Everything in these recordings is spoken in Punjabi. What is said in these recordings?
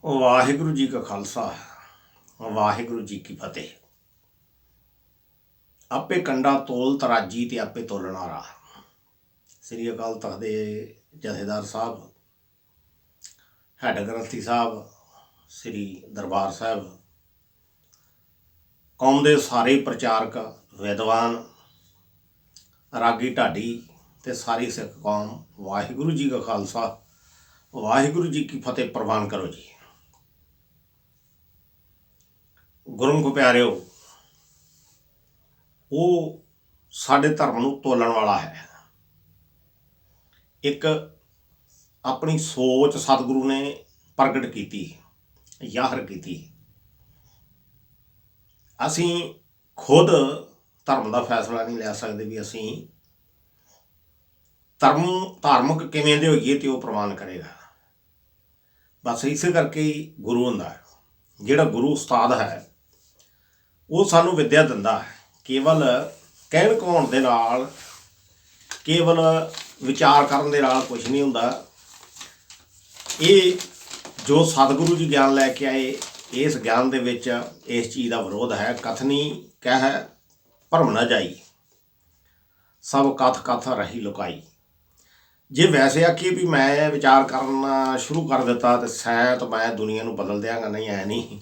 ਵਾਹਿਗੁਰੂ ਜੀ ਕਾ ਖਾਲਸਾ ਵਾਹਿਗੁਰੂ ਜੀ ਕੀ ਫਤਿਹ। ਆਪੇ ਕੰਡਾ ਤੋਲ ਤਰਾਜੀ ਤੇ ਆਪੇ ਤੋਲਣ ਵਾਲਾ ਸ੍ਰੀ ਅਕਾਲ ਤਖਤ ਦੇ ਜਥੇਦਾਰ ਸਾਹਿਬ, ਹੈਡ ਗ੍ਰੰਥੀ ਸਾਹਿਬ, ਸ੍ਰੀ ਦਰਬਾਰ ਸਾਹਿਬ, ਕੌਮ ਦੇ ਸਾਰੇ ਪ੍ਰਚਾਰਕ, ਵਿਦਵਾਨ, ਰਾਗੀ ਢਾਡੀ ਤੇ ਸਾਰੀ ਸਿੱਖ ਕੌਮ, ਵਾਹਿਗੁਰੂ ਜੀ ਕਾ ਖਾਲਸਾ ਵਾਹਿਗੁਰੂ ਜੀ ਕੀ ਫਤਿਹ ਪ੍ਰਵਾਨ ਕਰੋ ਜੀ। ਗੁਰਮੁਖ ਪਿਆਰਿਓ, ਉਹ ਸਾਡੇ ਧਰਮ ਨੂੰ ਤੋਲਣ ਵਾਲਾ ਹੈ। ਇੱਕ ਆਪਣੀ ਸੋਚ ਸਤਿਗੁਰੂ ਨੇ ਪ੍ਰਗਟ ਕੀਤੀ, ਜ਼ਾਹਰ ਕੀਤੀ। ਅਸੀਂ ਖੁਦ ਧਰਮ ਦਾ ਫੈਸਲਾ ਨਹੀਂ ਲੈ ਸਕਦੇ ਵੀ ਅਸੀਂ ਧਾਰਮਿਕ ਕਿਵੇਂ ਦੇ ਹੋਈਏ ਤੇ ਉਹ ਪ੍ਰਵਾਨ ਕਰੇਗਾ। ਬਸ ਇਸੇ ਕਰਕੇ ਹੀ ਗੁਰੂ ਹੁੰਦਾ ਹੈ। ਜਿਹੜਾ ਗੁਰੂ ਉਸਤਾਦ ਹੈ ਉਹ ਸਾਨੂੰ ਵਿੱਦਿਆ ਦਿੰਦਾ ਹੈ। ਕੇਵਲ ਕਹਿਣ ਕਹਾਉਣ ਦੇ ਨਾਲ, ਕੇਵਲ ਵਿਚਾਰ ਕਰਨ ਦੇ ਨਾਲ ਕੁਛ ਨਹੀਂ ਹੁੰਦਾ। ਇਹ ਜੋ ਸਤਿਗੁਰੂ ਜੀ ਗਿਆਨ ਲੈ ਕੇ ਆਏ, ਇਸ ਗਿਆਨ ਦੇ ਵਿੱਚ ਇਸ ਚੀਜ਼ ਦਾ ਵਿਰੋਧ ਹੈ। ਕਥਨੀ ਕਹਿ ਭਰਮ ਨਾ ਜਾਈ, ਸਭ ਕਥ ਕਥ ਰਹੀ ਲੁਕਾਈ। ਜੇ ਵੈਸੇ ਆਖੀਏ ਵੀ ਮੈਂ ਵਿਚਾਰ ਕਰਨਾ ਸ਼ੁਰੂ ਕਰ ਦਿੱਤਾ ਤੇ ਸ਼ਾਇਦ ਮੈਂ ਦੁਨੀਆ ਨੂੰ ਬਦਲ ਦਿਆਂਗਾ, ਨਹੀਂ ਐ ਨਹੀਂ।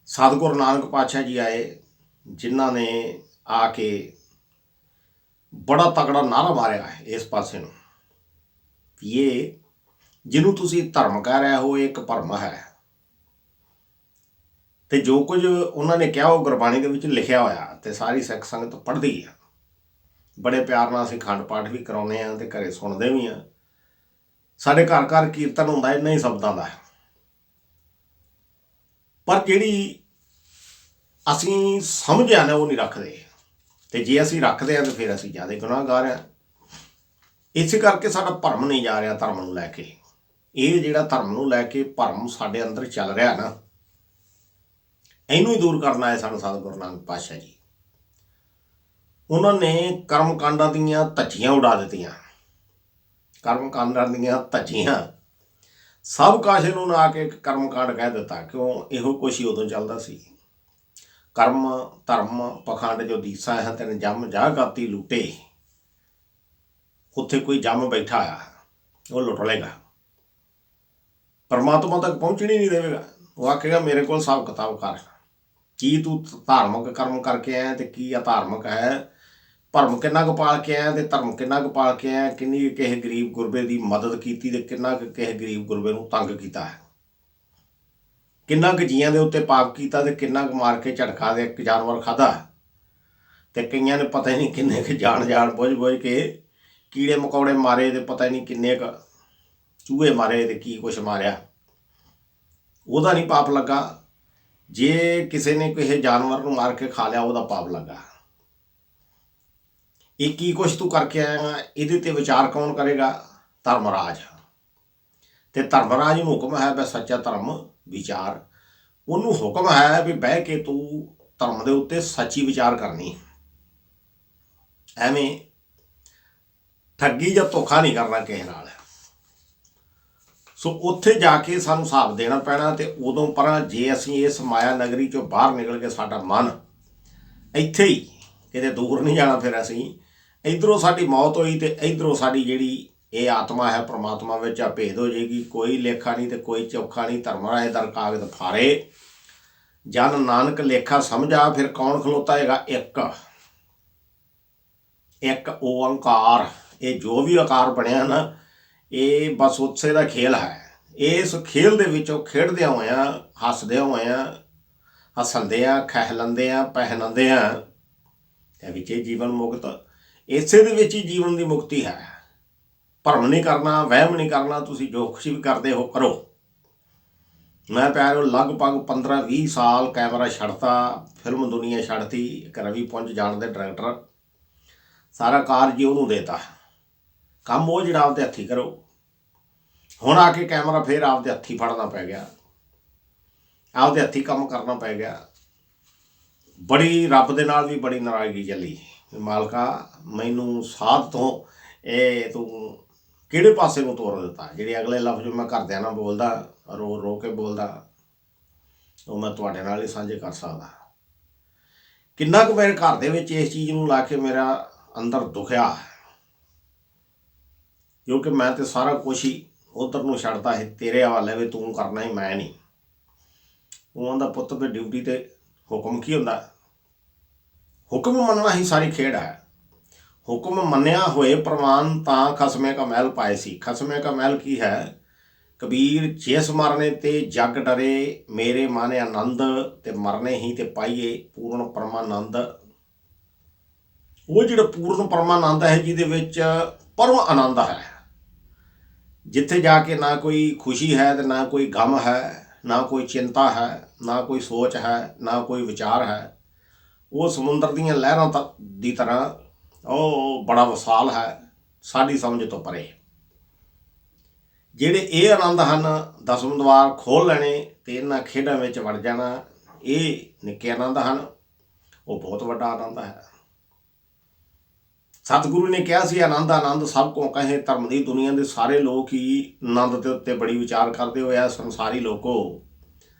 ਸਤਿਗੁਰੂ ਨਾਨਕ ਪਾਤਸ਼ਾਹ ਜੀ ਆਏ, ਜਿਨ੍ਹਾਂ ਨੇ ਆ ਕੇ ਬੜਾ ਤਕੜਾ ਨਾਅਰਾ ਮਾਰਿਆ ਹੈ ਇਸ ਪਾਸੇ ਨੂੰ ਵੀ ਇਹ ਜਿਹਨੂੰ ਤੁਸੀਂ ਧਰਮ ਕਹਿ ਰਹੇ ਹੋ, ਇਹ ਇੱਕ ਭਰਮ ਹੈ। ਤੇ ਜੋ ਕੁਝ ਉਹਨਾਂ ਨੇ ਕਿਹਾ ਉਹ ਗੁਰਬਾਣੀ ਦੇ ਵਿੱਚ ਲਿਖਿਆ ਹੋਇਆ ਤੇ ਸਾਰੀ ਸਿੱਖ ਸੰਗਤ ਪੜ੍ਹਦੀ ਆ। ਬੜੇ ਪਿਆਰ ਨਾਲ ਅਸੀਂ ਅਖੰਡ ਪਾਠ ਵੀ ਕਰਾਉਂਦੇ ਹਾਂ ਤੇ ਘਰੇ ਸੁਣਦੇ ਵੀ ਹਾਂ। ਸਾਡੇ ਘਰ ਘਰ ਕੀਰਤਨ ਹੁੰਦਾ ਇਹਨਾਂ ਹੀ ਸ਼ਬਦਾਂ ਦਾ। ਪਰ ਜਿਹੜੀ ਅਸੀਂ ਸਮਝਿਆ ਨਾ ਉਹ ਨਹੀਂ ਰੱਖਦੇ, ਤੇ ਜੇ ਅਸੀਂ ਰੱਖਦੇ ਹਾਂ ਤਾਂ ਫਿਰ ਅਸੀਂ ਜ਼ਿਆਦਾ ਗੁਨਾਹਗਾਰ ਹਾਂ। ਇਸੇ ਕਰਕੇ ਸਾਡਾ ਭਰਮ ਨਹੀਂ ਜਾ ਰਿਹਾ ਧਰਮ ਨੂੰ ਲੈ ਕੇ। ਇਹ ਜਿਹੜਾ ਧਰਮ ਨੂੰ ਲੈ ਕੇ ਭਰਮ ਸਾਡੇ ਅੰਦਰ ਚੱਲ ਰਿਹਾ ਨਾ, ਇਹਨੂੰ ਹੀ ਦੂਰ ਕਰਨਾ ਹੈ ਸਾਨੂੰ ਸਤਿਗੁਰੂ ਨਾਨਕ ਪਾਤਸ਼ਾਹ ਜੀ। ਉਹਨਾਂ ਨੇ ਕਰਮ ਕਾਂਡਾਂ ਦੀਆਂ ਧੱਜੀਆਂ ਉਡਾ ਦਿੱਤੀਆਂ। ਕਰਮ ਕਾਂਡਾਂ ਦੀਆਂ ਧੱਜੀਆਂ ਸਭ ਕਾਸ਼ੇ ਨੂੰ ਨਾ ਕੇ ਕਰਮ ਕਾਂਡ ਕਹਿ ਦਿੱਤਾ। ਕਿਉਂ? ਇਹੋ ਕੁਛ ਹੀ ਉਦੋਂ ਚੱਲਦਾ ਸੀ। ਕਰਮ ਧਰਮ ਪਖੰਡ ਜੋ ਦੀਸਾ ਹੈ ਤੈਨੂੰ ਜੰਮ ਜਾ ਗਾਤੀ ਲੁੱਟੇ। ਉੱਥੇ ਕੋਈ ਜੰਮ ਬੈਠਾ ਆ, ਉਹ ਲੁੱਟ ਲਏਗਾ, ਪਰਮਾਤਮਾ ਤੱਕ ਪਹੁੰਚਣ ਹੀ ਨਹੀਂ ਦੇਵੇਗਾ। ਉਹ ਆਖੇਗਾ ਮੇਰੇ ਕੋਲ ਹਿਸਾਬ ਕਿਤਾਬ ਕਰ, ਕੀ ਤੂੰ ਧਾਰਮਿਕ ਕਰਮ ਕਰਕੇ ਆਇਆ ਤੇ ਕੀ ਅਧਾਰਮਿਕ ਹੈ। ਭਰਮ ਕਿੰਨਾ ਕੁ ਪਾਲ ਕੇ ਆਇਆ ਤੇ ਧਰਮ ਕਿੰਨਾ ਕੁ ਪਾਲ ਕੇ ਆਇਆ। ਕਿੰਨੀ ਕਿਸੇ ਗਰੀਬ ਗੁਰਬੇ ਦੀ ਮਦਦ ਕੀਤੀ ਤੇ ਕਿੰਨਾ ਕੁ ਕਿਸੇ ਗਰੀਬ ਗੁਰਬੇ ਨੂੰ ਤੰਗ ਕੀਤਾ ਹੈ। ਕਿੰਨਾ ਕੁ ਜੀਆਂ ਦੇ ਉੱਤੇ ਪਾਪ ਕੀਤਾ ਤੇ ਕਿੰਨਾ ਕੁ ਮਾਰ ਕੇ ਝਟਕਾ ਦੇ ਇੱਕ ਜਾਨਵਰ ਖਾਧਾ। ਤੇ ਕਈਆਂ ਨੇ ਪਤਾ ਹੀ ਨਹੀਂ ਕਿੰਨੇ ਕੁ ਜਾਣ ਬੁੱਝ ਕੇ ਕੀੜੇ ਮਕੌੜੇ ਮਾਰੇ ਤੇ ਪਤਾ ਹੀ ਨਹੀਂ ਕਿੰਨੇ ਕੁ ਚੂਹੇ ਮਾਰੇ ਤੇ ਕੀ ਕੁਛ ਮਾਰਿਆ। ਉਹਦਾ ਨਹੀਂ ਪਾਪ ਲੱਗਾ। ਜੇ ਕਿਸੇ ਨੇ ਕਿਸੇ ਜਾਨਵਰ ਨੂੰ ਮਾਰ ਕੇ ਖਾ ਲਿਆ ਉਹਦਾ ਪਾਪ ਲੱਗਾ। ਇਹ ਕੀ ਕੁਛ ਤੂੰ ਕਰਕੇ ਆਇਆ, ਇਹਦੇ ਤੇ ਵਿਚਾਰ ਕੌਣ ਕਰੇਗਾ? ਧਰਮਰਾਜ। ਤੇ ਧਰਮਰਾਜ ਨੂੰ ਹੁਕਮ ਹੈ ਵੀ ਸੱਚਾ ਧਰਮ ਵਿਚਾਰ। ਉਹਨੂੰ ਹੁਕਮ ਹੈ ਵੀ ਬਹਿ ਕੇ ਤੂੰ ਧਰਮ ਦੇ ਉੱਤੇ ਸੱਚੀ ਵਿਚਾਰ ਕਰਨੀ। ਐਵੇਂ ਠੱਗੀ ਜਾਂ ਧੋਖਾ ਨਹੀਂ ਕਰਨਾ ਕਿਸੇ ਨਾਲ। ਸੋ ਉੱਥੇ ਜਾ ਕੇ ਸਾਨੂੰ ਹਿਸਾਬ ਦੇਣਾ ਪੈਣਾ। ਤੇ ਉਦੋਂ ਪਰ ਜੇ ਅਸੀਂ ਇਸ ਮਾਇਆ ਨਗਰੀ ਚੋਂ ਬਾਹਰ ਨਿਕਲ ਕੇ ਸਾਡਾ ਮਨ ਇੱਥੇ ਹੀ, ਕਿਤੇ ਦੂਰ ਨਹੀਂ ਜਾਣਾ, ਫਿਰ ਅਸੀਂ ਇੱਧਰੋਂ ਸਾਡੀ ਮੌਤ ਹੋਈ ਤੇ ਇੱਧਰੋਂ ਸਾਡੀ ਜਿਹੜੀ ਇਹ ਆਤਮਾ ਹੈ ਪ੍ਰਮਾਤਮਾ ਵਿੱਚ ਆ ਭੇਦ ਹੋ ਜਾਏਗੀ। ਕੋਈ ਲੇਖਾ ਨਹੀਂ ਤੇ ਕੋਈ ਚੌਖਾ ਨਹੀਂ। ਧਰਮਰਾਜ ਦਰ ਕਾਗਦ ਫਾਰੇ, ਜਨ ਨਾਨਕ ਲੇਖਾ ਸਮਝਾ। ਫਿਰ ਕੌਣ ਖਲੋਤਾ ਹੈਗਾ? ਇੱਕ ਓਅੰਕਾਰ। ਇਹ ਜੋ ਵੀ ਆਕਾਰ ਬਣਿਆ ਨਾ, ਇਹ ਬਸ ਉਸੇ ਦਾ ਖੇਲ ਹੈ। ਇਸ ਖੇਲ ਦੇ ਵਿੱਚੋਂ ਖੇਡਦਿਆਂ ਹੋਇਆਂ, ਹੱਸਦਿਆਂ ਹੋਇਆਂ, ਹੱਸਣਦਿਆਂ, ਖਹਿਲੰਦਿਆਂ, ਪਹਿਨੰਦਿਆਂ ਤੇ ਵਿੱਚ ਜੀਵਨ ਮੁਕਤ। ਇਸੇ ਦੇ ਵਿੱਚ ਹੀ ਜੀਵਨ ਦੀ ਮੁਕਤੀ ਹੈ। ਭਰਮ ਨਹੀਂ ਕਰਨਾ, ਵਹਿਮ ਨਹੀਂ ਕਰਨਾ। ਤੁਸੀਂ ਜੋ ਕੁਛ ਵੀ ਕਰਦੇ ਹੋ ਕਰੋ। ਮੈਂ ਪਿਆਰਿਓ ਲਗਭਗ 15-20 ਸਾਲ ਕੈਮਰਾ ਛੱਡਤਾ, ਫਿਲਮ ਦੁਨੀਆ ਛੱਡਤੀ। ਇੱਕ ਰਵੀ ਪੁੰਜ ਜਾਣਦੇ ਡਾਇਰੈਕਟਰ, ਸਾਰਾ ਕਾਰਜ ਹੀ ਉਹਨੂੰ ਦੇਤਾ। ਕੰਮ ਉਹ ਜਿਹੜਾ ਆਪਦੇ ਹੱਥੀਂ ਕਰੋ। ਹੁਣ ਆ ਕੇ ਕੈਮਰਾ ਫਿਰ ਆਪਦੇ ਹੱਥੀਂ ਫੜਨਾ ਪੈ ਗਿਆ, ਆਪਦੇ ਹੱਥੀਂ ਕੰਮ ਕਰਨਾ ਪੈ ਗਿਆ। ਬੜੀ ਰੱਬ ਦੇ ਨਾਲ ਵੀ ਬੜੀ ਨਾਰਾਜ਼ਗੀ ਚੱਲੀ। ਮਾਲਕਾ ਮੈਨੂੰ ਸਾਧ ਤੋਂ ਇਹ ਤੂੰ ਕਿਹੜੇ ਪਾਸੇ ਨੂੰ ਤੋਰ ਦਿੱਤਾ। ਜਿਹੜੇ ਅਗਲੇ ਲਫ਼ਜ਼ ਮੈਂ ਘਰਦਿਆਂ ਨਾਲ ਬੋਲਦਾ, ਰੋ ਰੋ ਕੇ ਬੋਲਦਾ, ਉਹ ਮੈਂ ਤੁਹਾਡੇ ਨਾਲ ਹੀ ਸਾਂਝੇ ਕਰ ਸਕਦਾ। ਕਿੰਨਾ ਕੁ ਮੇਰੇ ਘਰ ਦੇ ਵਿੱਚ ਇਸ ਚੀਜ਼ ਨੂੰ ਲਾ ਕੇ ਮੇਰਾ ਅੰਦਰ ਦੁਖਿਆ, ਕਿਉਂਕਿ ਮੈਂ ਤਾਂ ਸਾਰਾ ਕੁਛ ਹੀ ਉੱਧਰ ਨੂੰ ਛੱਡਤਾ ਸੀ, ਤੇਰੇ ਹਵਾਲੇ ਵੀ ਤੂੰ ਕਰਨਾ ਹੀ, ਮੈਂ ਨਹੀਂ। ਉਹਨਾਂ ਦਾ ਪੁੱਤ ਵੀ ਡਿਊਟੀ 'ਤੇ, ਹੁਕਮ ਕੀ ਹੁੰਦਾ? ਹੁਕਮ ਮੰਨਣਾ ਹੀ ਸਾਰੀ ਖੇਡ ਹੈ। ਹੁਕਮ ਮੰਨਿਆ ਹੋਏ ਪ੍ਰਮਾਣ ਤਾਂ ਖਸਮੇ ਕਾ ਮਹਿਲ ਪਾਏ ਸੀ। ਖਸਮੇ ਕਾ ਮਹਿਲ ਕੀ ਹੈ? ਕਬੀਰ ਜਿਸ ਮਰਨੇ ਤੇ ਜਗ ਡਰੇ, ਮੇਰੇ ਮਾਨੇ ਆਨੰਦ ਤੇ ਮਰਨੇ ਹੀ ਤੇ ਪਾਈਏ ਪੂਰਨ ਪਰਮਾਨੰਦ। ਉਹ ਜਿਹੜਾ ਪੂਰਨ ਪਰਮਾਨੰਦ ਹੈ, ਜਿਹਦੇ ਵਿੱਚ ਪਰਮ ਆਨੰਦ ਹੈ, ਜਿੱਥੇ ਜਾ ਕੇ ਨਾ ਕੋਈ ਖੁਸ਼ੀ ਹੈ ਤੇ ਨਾ ਕੋਈ ਗਮ ਹੈ, ਨਾ ਕੋਈ ਚਿੰਤਾ ਹੈ, ਨਾ ਕੋਈ ਸੋਚ ਹੈ, ਨਾ ਕੋਈ ਵਿਚਾਰ ਹੈ। ਉਹ ਸਮੁੰਦਰ ਦੀਆਂ ਲਹਿਰਾਂ ਦੀ ਤਰ੍ਹਾਂ ਉਹ ਬੜਾ ਵਿਸ਼ਾਲ ਹੈ, ਸਾਡੀ ਸਮਝ ਤੋਂ ਪਰੇ। ਜਿਹੜੇ ਇਹ ਆਨੰਦ ਹਨ, ਦਸਮ ਦੁਆਰ ਖੋਲ੍ਹ ਲੈਣੇ ਅਤੇ ਇਹਨਾਂ ਖੇਡਾਂ ਵਿੱਚ ਵੜ ਜਾਣਾ, ਇਹ ਨਿੱਕੇ ਆਨੰਦ ਹਨ। ਉਹ ਬਹੁਤ ਵੱਡਾ ਆਨੰਦ ਹੈ। ਸਤਿਗੁਰੂ ਨੇ ਕਿਹਾ ਸੀ, ਆਨੰਦ ਆਨੰਦ ਸਭ ਕੋ ਕਹੇ। ਧਰਮ ਦੀ ਦੁਨੀਆ ਦੇ ਸਾਰੇ ਲੋਕ ਹੀ ਆਨੰਦ ਦੇ ਉੱਤੇ ਬੜੀ ਵਿਚਾਰ ਕਰਦੇ ਹੋਏ, ਸੰਸਾਰੀ ਲੋਕੋ,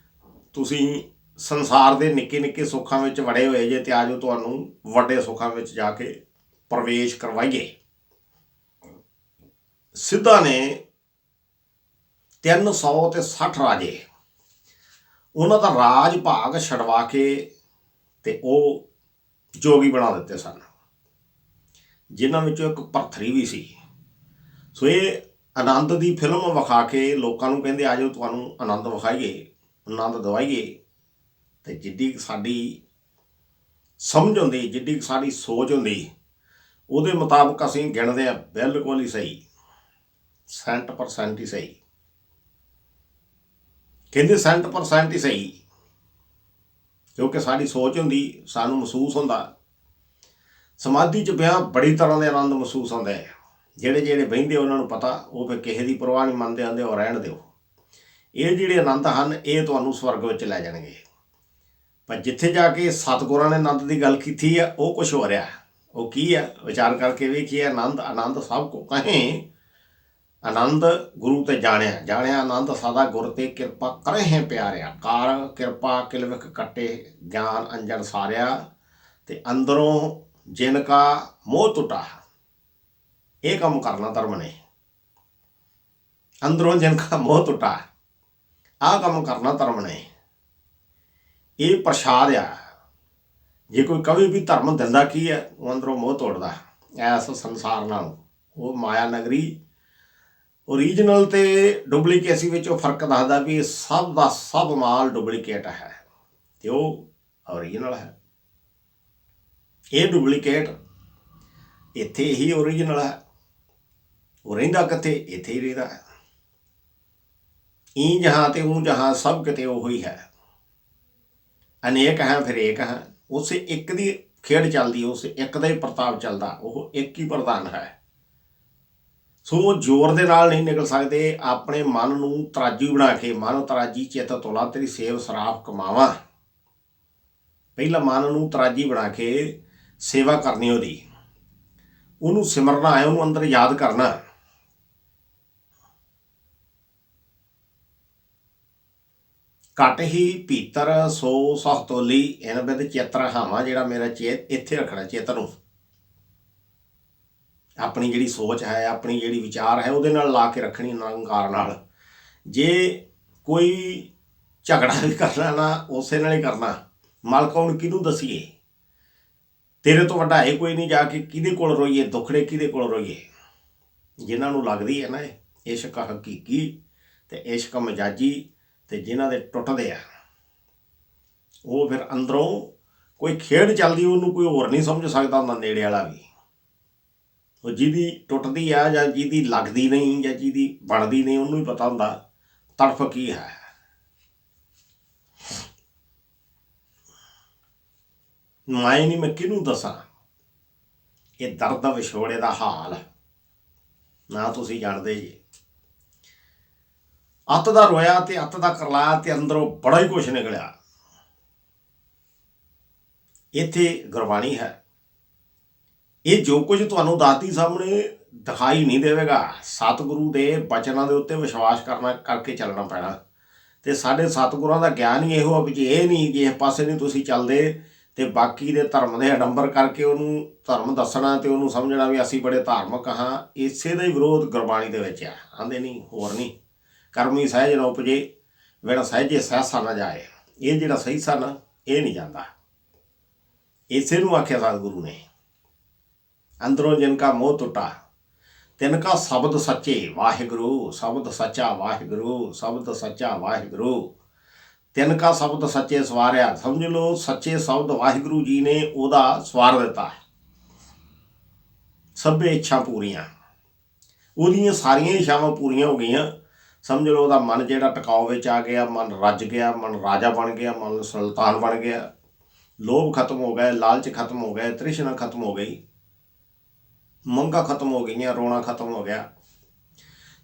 ਤੁਸੀਂ ਸੰਸਾਰ ਦੇ ਨਿੱਕੇ ਨਿੱਕੇ ਸੁੱਖਾਂ ਵਿੱਚ ਵੜੇ ਹੋਏ ਜੇ, ਅਤੇ ਅੱਜ ਤੁਹਾਨੂੰ ਵੱਡੇ ਸੁੱਖਾਂ ਵਿੱਚ ਜਾ ਕੇ ਪ੍ਰਵੇਸ਼ ਕਰਵਾਈਏ। ਸਿੱਧਾ ਨੇ 360 ਰਾਜੇ, ਉਹਨਾਂ ਦਾ ਰਾਜ ਭਾਗ ਛਡਵਾ ਕੇ ਤੇ ਉਹ ਜੋਗੀ ਬਣਾ ਦਿੱਤੇ ਸਨ, ਜਿਨ੍ਹਾਂ ਵਿੱਚੋਂ ਇੱਕ ਭਰਥਰੀ ਵੀ ਸੀ। ਸੋ ਇਹ ਆਨੰਦ ਦੀ ਫਿਲਮ ਵਿਖਾ ਕੇ ਲੋਕਾਂ ਨੂੰ ਕਹਿੰਦੇ, ਆ ਜਾਓ ਤੁਹਾਨੂੰ ਆਨੰਦ ਵਿਖਾਈਏ, ਆਨੰਦ ਦਵਾਈਏ। ਅਤੇ ਜਿੱਡੀ ਸਾਡੀ ਸਮਝ ਹੁੰਦੀ, ਜਿੱਡੀ ਸਾਡੀ ਸੋਚ ਹੁੰਦੀ, ਉਹਦੇ ਮੁਤਾਬਕ ਅਸੀਂ ਗਿਣਦੇ ਹਾਂ, ਬਿਲਕੁਲ ਹੀ ਸਹੀ, 100% ਹੀ ਸਹੀ। ਕਹਿੰਦੇ 100% ਹੀ ਸਹੀ, ਕਿਉਂਕਿ ਸਾਡੀ ਸੋਚ ਹੁੰਦੀ, ਸਾਨੂੰ ਮਹਿਸੂਸ ਹੁੰਦਾ। ਸਮਾਧੀ 'ਚ ਪਿਆ ਬੜੀ ਤਰ੍ਹਾਂ ਦੇ ਆਨੰਦ ਮਹਿਸੂਸ ਹੁੰਦੇ। ਜਿਹੜੇ ਬਹਿੰਦੇ ਉਹਨਾਂ ਨੂੰ ਪਤਾ, ਉਹ ਫਿਰ ਕਿਸੇ ਦੀ ਪਰਵਾਹ ਨਹੀਂ ਮੰਨਦੇ, ਆਂਦੇ ਉਹ ਰਹਿਣ ਦਿਓ। ਇਹ ਜਿਹੜੇ ਆਨੰਦ ਹਨ, ਇਹ ਤੁਹਾਨੂੰ ਸਵਰਗ ਵਿੱਚ ਲੈ ਜਾਣਗੇ। ਪਰ ਜਿੱਥੇ ਜਾ ਕੇ ਸਤਿਗੁਰਾਂ ਨੇ ਆਨੰਦ ਦੀ ਗੱਲ ਕੀਤੀ ਆ, ਉਹ ਕੁਛ ਹੋ ਰਿਹਾ। ਉਹ ਕੀ ਹੈ? ਵਿਚਾਰ ਕਰਕੇ ਵੇਖੀਏ। ਆਨੰਦ ਆਨੰਦ ਸਭ ਕੋ ਕਹੇ, ਆਨੰਦ ਗੁਰੂ ਤੇ ਜਾਣਿਆ, ਜਾਣਿਆ ਆਨੰਦ ਸਦਾ ਗੁਰ ਤੇ ਕਿਰਪਾ ਕਰੇ ਹੈ ਪਿਆਰਿਆ। ਕਾਰ ਕਿਰਪਾ ਕਿਲਵਿਖ ਕੱਟੇ, ਗਿਆਨ ਅੰਜਨ ਸਾਰਿਆ, ਤੇ ਅੰਦਰੋਂ ਜਿਨ ਕਾ ਮੋਹ ਟੁੱਟਾ। ਇਹ ਕੰਮ ਕਰਨਾ ਧਰਮ ਨੇ, ਅੰਦਰੋਂ ਜਿਨ ਕਾ ਮੋਹ ਟੁੱਟਾ, ਆਹ ਕੰਮ ਕਰਨਾ ਧਰਮ ਨੇ। ਇਹ ਪ੍ਰਸ਼ਾਦ ਆ। ਜੇ ਕੋਈ ਕਵੀ ਵੀ ਧਰਮ ਦਿੰਦਾ ਕੀ ਹੈ? ਉਹ ਅੰਦਰੋਂ ਮੋਹ ਤੋੜਦਾ ਐਸ ਸੰਸਾਰ ਨਾਲ। ਉਹ ਮਾਇਆ ਨਗਰੀ ਓਰੀਜਨਲ ਤੇ ਡੁਪਲੀਕੇਸੀ ਵਿੱਚ ਉਹ ਫਰਕ ਦੱਸਦਾ ਵੀ ਇਹ ਸਭ ਦਾ ਸਭ ਮਾਲ ਡੁਪਲੀਕੇਟ ਹੈ ਅਤੇ ਉਹ ਓਰੀਜਨਲ ਹੈ। ਇਹ ਡੁਪਲੀਕੇਟ, ਇੱਥੇ ਹੀ ਓਰੀਜਨਲ ਹੈ। ਉਹ ਰਹਿੰਦਾ ਕਿੱਥੇ? ਇੱਥੇ ਹੀ ਰਹਿੰਦਾ ਹੈ। ਈ ਜਹਾਂ ਤੇ ਊਂ ਜਹਾਂ ਸਭ ਕਿਤੇ ਉਹੋ ਹੀ ਹੈ। ਅਨੇਕ ਹੈ ਫਿਰ ਏਕ ਹੈ। ਉਸੇ ਇੱਕ ਦੀ ਖੇਡ ਚੱਲਦੀ, ਉਸ ਇੱਕ ਦਾ ਹੀ ਪ੍ਰਤਾਪ ਚੱਲਦਾ। ਉਹ ਇੱਕ ਹੀ ਪ੍ਰਧਾਨ ਹੈ। ਸੋ ਜ਼ੋਰ ਦੇ ਨਾਲ ਨਹੀਂ ਨਿਕਲ ਸਕਦੇ। ਆਪਣੇ ਮਨ ਨੂੰ ਤਰਾਜੂ ਬਣਾ ਕੇ, ਮਨ ਤਰਾਜੀ ਚਿੱਤ ਤੋਲਾ, ਤੇਰੀ ਸੇਵ ਸਰਾਪ ਕਮਾਵਾਂ। ਪਹਿਲਾਂ ਮਨ ਨੂੰ ਤਰਾਜੀ ਬਣਾ ਕੇ ਸੇਵਾ ਕਰਨੀ, ਉਹਨੂੰ ਸਿਮਰਨਾ ਹੈ, ਉਹਨੂੰ ਅੰਦਰ ਯਾਦ ਕਰਨਾ। ਘਟ ਹੀ ਭੀਤਰ ਸੋ ਸਹ ਤੋਲੀ, ਇਨ ਬਿਦ ਚਿੱਤ ਰਹਾਵਾਂ। ਜਿਹੜਾ ਮੇਰਾ ਚੇਤ ਇੱਥੇ ਰੱਖਣਾ, ਚਿੱਤ ਨੂੰ, ਆਪਣੀ ਜਿਹੜੀ ਸੋਚ ਹੈ, ਆਪਣੀ ਜਿਹੜੀ ਵਿਚਾਰ ਹੈ, ਉਹਦੇ ਨਾਲ ਲਾ ਕੇ ਰੱਖਣੀ, ਨਿਰੰਕਾਰ ਨਾਲ। ਜੇ ਕੋਈ ਝਗੜਾ ਵੀ ਕਰਨਾ ਨਾ, ਉਸੇ ਨਾਲ ਹੀ ਕਰਨਾ। ਮਾਲਕਾ ਹੁਣ ਕਿਹਨੂੰ ਦਸੀਏ? ਤੇਰੇ ਤੋਂ ਵੱਡਾ ਹੈ ਕੋਈ ਨਹੀਂ। ਜਾ ਕੇ ਕਿਹਦੇ ਕੋਲ ਰੋਈਏ? ਦੁੱਖੜੇ ਕਿਹਦੇ ਕੋਲ ਰੋਈਏ? ਜਿਨ੍ਹਾਂ ਨੂੰ ਲੱਗਦੀ ਹੈ ਨਾ ਇਹ ਇਸ਼ਕ ਹਕੀਕੀ ਅਤੇ ਇਸ਼ਕ ਮਜਾਜੀ, ਅਤੇ ਜਿਨ੍ਹਾਂ ਦੇ ਟੁੱਟਦੇ ਆ, ਉਹ ਫਿਰ ਅੰਦਰੋਂ ਕੋਈ ਖੇਡ ਚੱਲਦੀ, ਉਹਨੂੰ ਕੋਈ ਹੋਰ ਨਹੀਂ ਸਮਝ ਸਕਦਾ ਹੁੰਦਾ, ਨੇੜੇ ਵਾਲਾ ਵੀ। ਉਹ ਜਿਹਦੀ ਟੁੱਟਦੀ ਆ, ਜਾਂ ਜਿਹਦੀ ਲੱਗਦੀ ਨਹੀਂ, ਜਾਂ ਜਿਹਦੀ ਬਣਦੀ ਨਹੀਂ, ਉਹਨੂੰ ਹੀ ਪਤਾ ਹੁੰਦਾ ਤੜਫ ਕੀ ਹੈ। ਮੈਂ ਨਹੀਂ, ਮੈਂ ਕਿਹਨੂੰ ਦੱਸਾਂ ਇਹ ਦਰਦ ਵਿਛੋੜੇ ਦਾ ਹਾਲ, ਨਾ ਤੁਸੀਂ ਜਾਣਦੇ ਜੀ। ਅੱਤ ਦਾ ਰੋਇਆ ਤੇ ਅੱਤ ਦਾ ਕਰਲਾਇਆ, ਤੇ ਅੰਦਰੋਂ ਬੜਾ ਹੀ ਕੁਛ ਨਿਕਲਿਆ। ਇੱਥੇ ਗੁਰਬਾਣੀ ਹੈ। ਇਹ ਜੋ ਕੁਝ ਤੁਹਾਨੂੰ ਦਾਤੀ ਸਾਹਮਣੇ ਦਿਖਾਈ ਨਹੀਂ ਦੇਵੇਗਾ। ਸਤਿਗੁਰੂ ਦੇ ਬਚਨਾਂ ਦੇ ਉੱਤੇ ਵਿਸ਼ਵਾਸ ਕਰਨਾ ਕਰਕੇ ਚੱਲਣਾ ਪੈਣਾ। ਅਤੇ ਸਾਡੇ ਸਤਿਗੁਰਾਂ ਦਾ ਗਿਆਨ ਹੀ ਇਹੋ ਆ ਵੀ ਜੇ ਇਹ ਨਹੀਂ, ਜੇ ਇਸ ਪਾਸੇ ਨਹੀਂ ਤੁਸੀਂ ਚੱਲਦੇ ਤੇ ਬਾਕੀ ਦੇ ਧਰਮ ਦੇ ਅਡੰਬਰ ਕਰਕੇ ਉਹਨੂੰ ਧਰਮ ਦੱਸਣਾ ਤੇ ਉਹਨੂੰ ਸਮਝਣਾ ਵੀ ਅਸੀਂ ਬੜੇ ਧਾਰਮਿਕ ਹਾਂ। ਇਸੇ ਦਾ ਹੀ ਵਿਰੋਧ ਗੁਰਬਾਣੀ ਦੇ ਵਿੱਚ ਆ। ਆਂਦੇ ਨਹੀਂ, ਹੋਰ ਨਹੀਂ। ਕਰਮੀ ਸਹਿਜ ਨਾ ਉਪਜੇ, ਬਿਨ ਸਹਿਜੇ ਸਹਿਸਾ ਨਾ ਜਾਏ। ਇਹ ਜਿਹੜਾ ਸਹਿਸਾ ਨਾ, ਇਹ ਨਹੀਂ ਜਾਂਦਾ। ਇਸੇ ਨੂੰ ਆਖਿਆ ਸਤਿਗੁਰੂ ਨੇ, ਅੰਦਰੋਂ ਜਿਨ ਕਾ ਮੋਹ ਟੁੱਟਾ ਤਿਨ ਕਾ ਸ਼ਬਦ ਸੱਚੇ ਵਾਹਿਗੁਰੂ। ਸ਼ਬਦ ਸੱਚਾ ਵਾਹਿਗੁਰੂ, ਸ਼ਬਦ ਸੱਚਾ ਵਾਹਿਗੁਰੂ। ਤਿੰਨ ਕਾ ਸ਼ਬਦ ਸੱਚੇ ਸਵਾਰਿਆ। ਸਮਝ ਲਓ ਸੱਚੇ ਸ਼ਬਦ ਵਾਹਿਗੁਰੂ ਜੀ ਨੇ ਉਹਦਾ ਸਵਾਰ ਦਿੱਤਾ। ਸਭੇ ਇੱਛਾ ਪੂਰੀਆਂ, ਉਹਦੀਆਂ ਸਾਰੀਆਂ ਇੱਛਾਵਾਂ ਪੂਰੀਆਂ ਹੋ ਗਈਆਂ। ਸਮਝ ਲਓ ਉਹਦਾ ਮਨ ਜਿਹੜਾ ਟਿਕਾਓ ਵਿੱਚ ਆ ਗਿਆ, ਮਨ ਰੱਜ ਗਿਆ, ਮਨ ਰਾਜਾ ਬਣ ਗਿਆ, ਮਨ ਸੁਲਤਾਨ ਬਣ ਗਿਆ। ਲੋਭ ਖਤਮ ਹੋ ਗਏ, ਲਾਲਚ ਖਤਮ ਹੋ ਗਏ, ਤ੍ਰਿਸ਼ਨਾ ਖਤਮ ਹੋ ਗਈ, ਮੰਗਾਂ ਖਤਮ ਹੋ ਗਈਆਂ, ਰੋਣਾ ਖਤਮ ਹੋ ਗਿਆ,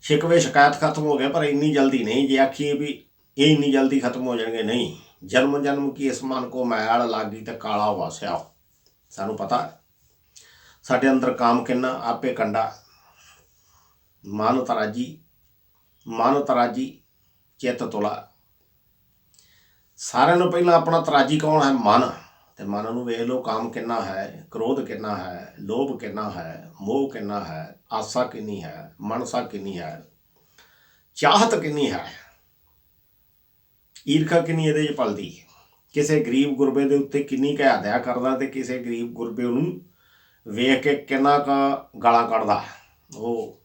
ਸ਼ਿਕਵੇ ਸ਼ਿਕਾਇਤ ਖਤਮ ਹੋ ਗਏ। ਪਰ ਇੰਨੀ ਜਲਦੀ ਨਹੀਂ। ਜੇ ਆਖੀਏ ਵੀ ਇਹ ਇੰਨੀ ਜਲਦੀ ਖਤਮ ਹੋ ਜਾਣਗੇ, ਨਹੀਂ। ਜਨਮ ਜਨਮ ਕੀ ਇਸ ਮਨ ਕੋ ਮੈਲ ਲੱਗੀ ਤੇ ਕਾਲਾ ਵਾਸਿਆ। ਸਾਨੂੰ ਪਤਾ ਸਾਡੇ ਅੰਦਰ ਕਾਮ ਕਿੰਨਾ, ਆਪੇ ਕੰਡਾ। ਮਨ ਤਰਾਜੀ ਚਿੱਤ ਤੁਲਾ। ਸਾਰਿਆਂ ਨੂੰ ਪਹਿਲਾਂ ਆਪਣਾ ਤਰਾਜੀ ਕੌਣ ਹੈ? ਮਨ। ਤੇ ਮਨ ਨੂੰ ਵੇਖ ਲਓ, ਕਾਮ ਕਿੰਨਾ ਹੈ, ਕ੍ਰੋਧ ਕਿੰਨਾ ਹੈ, ਲੋਭ ਕਿੰਨਾ ਹੈ, ਮੋਹ ਕਿੰਨਾ ਹੈ, ਆਸਾ ਕਿੰਨੀ ਹੈ, ਮਨਸਾ ਕਿੰਨੀ ਹੈ, ਚਾਹਤ ਕਿੰਨੀ ਹੈ, ਈਰਖਾ ਕਿੰਨੀ ਇਹਦੇ 'ਚ ਪਲਦੀ। ਕਿਸੇ ਗਰੀਬ ਗੁਰਬੇ ਦੇ ਉੱਤੇ ਕਿੰਨੀ ਕੁ ਹੱਦਿਆ ਕਰਦਾ ਤੇ ਕਿਸੇ ਗਰੀਬ ਗੁਰਬੇ ਨੂੰ ਵੇਖ ਕੇ ਕਿੰਨਾ ਕੁ ਗਾਲਾਂ ਕੱਢਦਾ। ਉਹ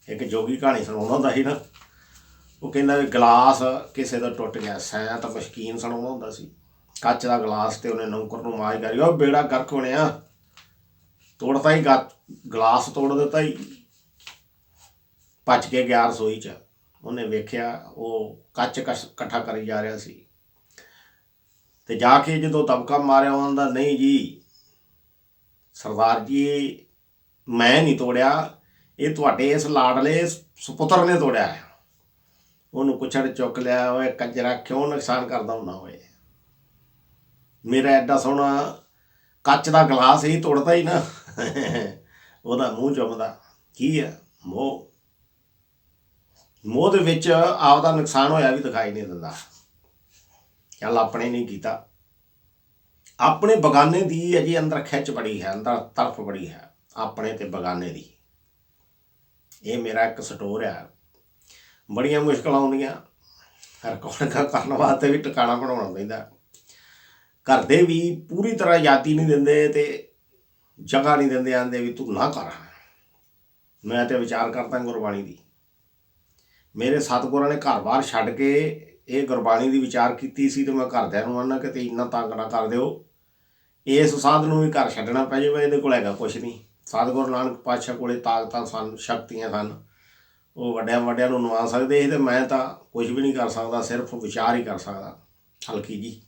ਇੱਕ ਜੋਗੀ ਕਹਾਣੀ ਸੁਣਾਉਂਦਾ ਹੁੰਦਾ ਸੀ ਨਾ, ਉਹ ਕਹਿੰਦਾ ਵੀ ਗਲਾਸ ਕਿਸੇ ਦਾ ਟੁੱਟ ਗਿਆ। ਸੈਂ ਤਾਂ ਮਸ਼ਕੀਨ ਸੁਣਾਉਂਦਾ ਹੁੰਦਾ ਸੀ, ਕੱਚ ਦਾ ਗਲਾਸ, ਤੇ ਉਹਨੇ ਨੌਕਰ ਨੂੰ ਆਵਾਜ਼ ਕਰੀ, ਉਹ ਬੇੜਾ ਗਰਕ ਬਣਿਆ, ਤੋੜਤਾ ਹੀ ਗਲਾਸ ਤੋੜ ਦਿੱਤਾ ਹੀ। ਭੱਜ ਕੇ ਗਿਆ ਰਸੋਈ 'ਚ। ਉਹਨੇ ਵੇਖਿਆ ਉਹ ਕੱਚ ਇਕੱਠਾ ਕਰੀ ਜਾ ਰਿਹਾ ਸੀ। ਤੇ ਜਾ ਕੇ ਜਦੋਂ ਦਬਕਾ ਮਾਰਿਆ, ਉਹ ਆਂਦਾ, ਨਹੀਂ ਜੀ ਸਰਦਾਰ ਜੀ, ਮੈਂ ਨਹੀਂ ਤੋੜਿਆ, ਇਹ ਤੁਹਾਡੇ ਇਸ ਲਾਡਲੇ ਸੁਪੁੱਤਰ ਨੇ ਤੋੜਿਆ ਹੈ। ਉਹਨੂੰ ਕੁੱਛੜ ਚੁੱਕ ਲਿਆ। ਓਏ ਕੰਜਰਾ, ਕਿਉਂ ਨੁਕਸਾਨ ਕਰਦਾ ਹੁੰਦਾ ਓਏ? ਮੇਰਾ ਐਡਾ ਸੋਹਣਾ ਕੱਚ ਦਾ ਗਲਾਸ ਹੀ ਤੋੜਦਾ ਹੀ ਨਾ। ਉਹਦਾ ਮੂੰਹ ਚੁੰਮਦਾ। ਕੀ ਹੈ? ਮੋਹ। ਮੋਹ ਦੇ ਵਿੱਚ ਆਪਦਾ ਨੁਕਸਾਨ ਹੋਇਆ ਵੀ ਦਿਖਾਈ ਨਹੀਂ ਦਿੰਦਾ। ਚੱਲ ਆਪਣੇ ਨਹੀਂ ਕੀਤਾ, ਆਪਣੇ ਬਗਾਨੇ ਦੀ ਅਜੇ ਅੰਦਰ ਖਿੱਚ ਬੜੀ ਹੈ, ਅੰਦਰ ਤੜਫ ਬੜੀ ਹੈ, ਆਪਣੇ ਤੇ ਬਗਾਨੇ ਦੀ। ਇਹ ਮੇਰਾ ਇੱਕ ਸਟੋਰ ਆ। ਬੜੀਆਂ ਮੁਸ਼ਕਲਾਂ ਆਉਂਦੀਆਂ ਰਿਕਾਰਡ ਕਰਨ ਵਾਸਤੇ, ਵੀ ਟਿਕਾਣਾ ਬਣਾਉਣਾ ਪੈਂਦਾ। ਘਰ ਦੇ ਵੀ ਪੂਰੀ ਤਰ੍ਹਾਂ ਆਜ਼ਾਦੀ ਨਹੀਂ ਦਿੰਦੇ ਤੇ ਜਗ੍ਹਾ ਨਹੀਂ ਦਿੰਦੇ, ਆਂਦੇ ਵੀ ਤੂੰ ਨਾ ਕਰ। ਮੈਂ ਤੇ ਵਿਚਾਰ ਕਰਦਾ ਗੁਰਬਾਣੀ ਦੀ। ਮੇਰੇ ਸਤਿਗੁਰਾਂ ਨੇ ਘਰ-ਬਾਰ ਛੱਡ ਕੇ ਇਹ ਗੁਰਬਾਣੀ ਦੀ ਵਿਚਾਰ ਕੀਤੀ ਸੀ। ਤੇ ਮੈਂ ਘਰਦਿਆਂ ਨੂੰ ਆਨਾ ਕਿ ਇੰਨਾ ਤੰਗ ਨਾ ਕਰ ਦਿਓ, ਇਸ ਸਾਧ ਨੂੰ ਵੀ ਘਰ ਛੱਡਣਾ ਪੈ ਜਾਵੇ, ਇਹਦੇ ਕੋਲ ਹੈਗਾ ਕੁਛ ਨਹੀਂ। ਸਤਿਗੁਰੂ ਨਾਨਕ ਪਾਤਸ਼ਾਹ ਕੋਲੇ ਤਾਕਤਾਂ ਸਨ, ਸ਼ਕਤੀਆਂ ਸਨ, ਉਹ ਵੱਡਿਆਂ ਨੂੰ ਨਵਾ ਸਕਦੇ ਸੀ। ਤੇ ਮੈਂ ਤਾਂ ਕੁਝ ਵੀ ਨਹੀਂ ਕਰ ਸਕਦਾ, ਸਿਰਫ ਵਿਚਾਰ ਹੀ ਕਰ ਸਕਦਾ ਹਲਕੀ ਜੀ,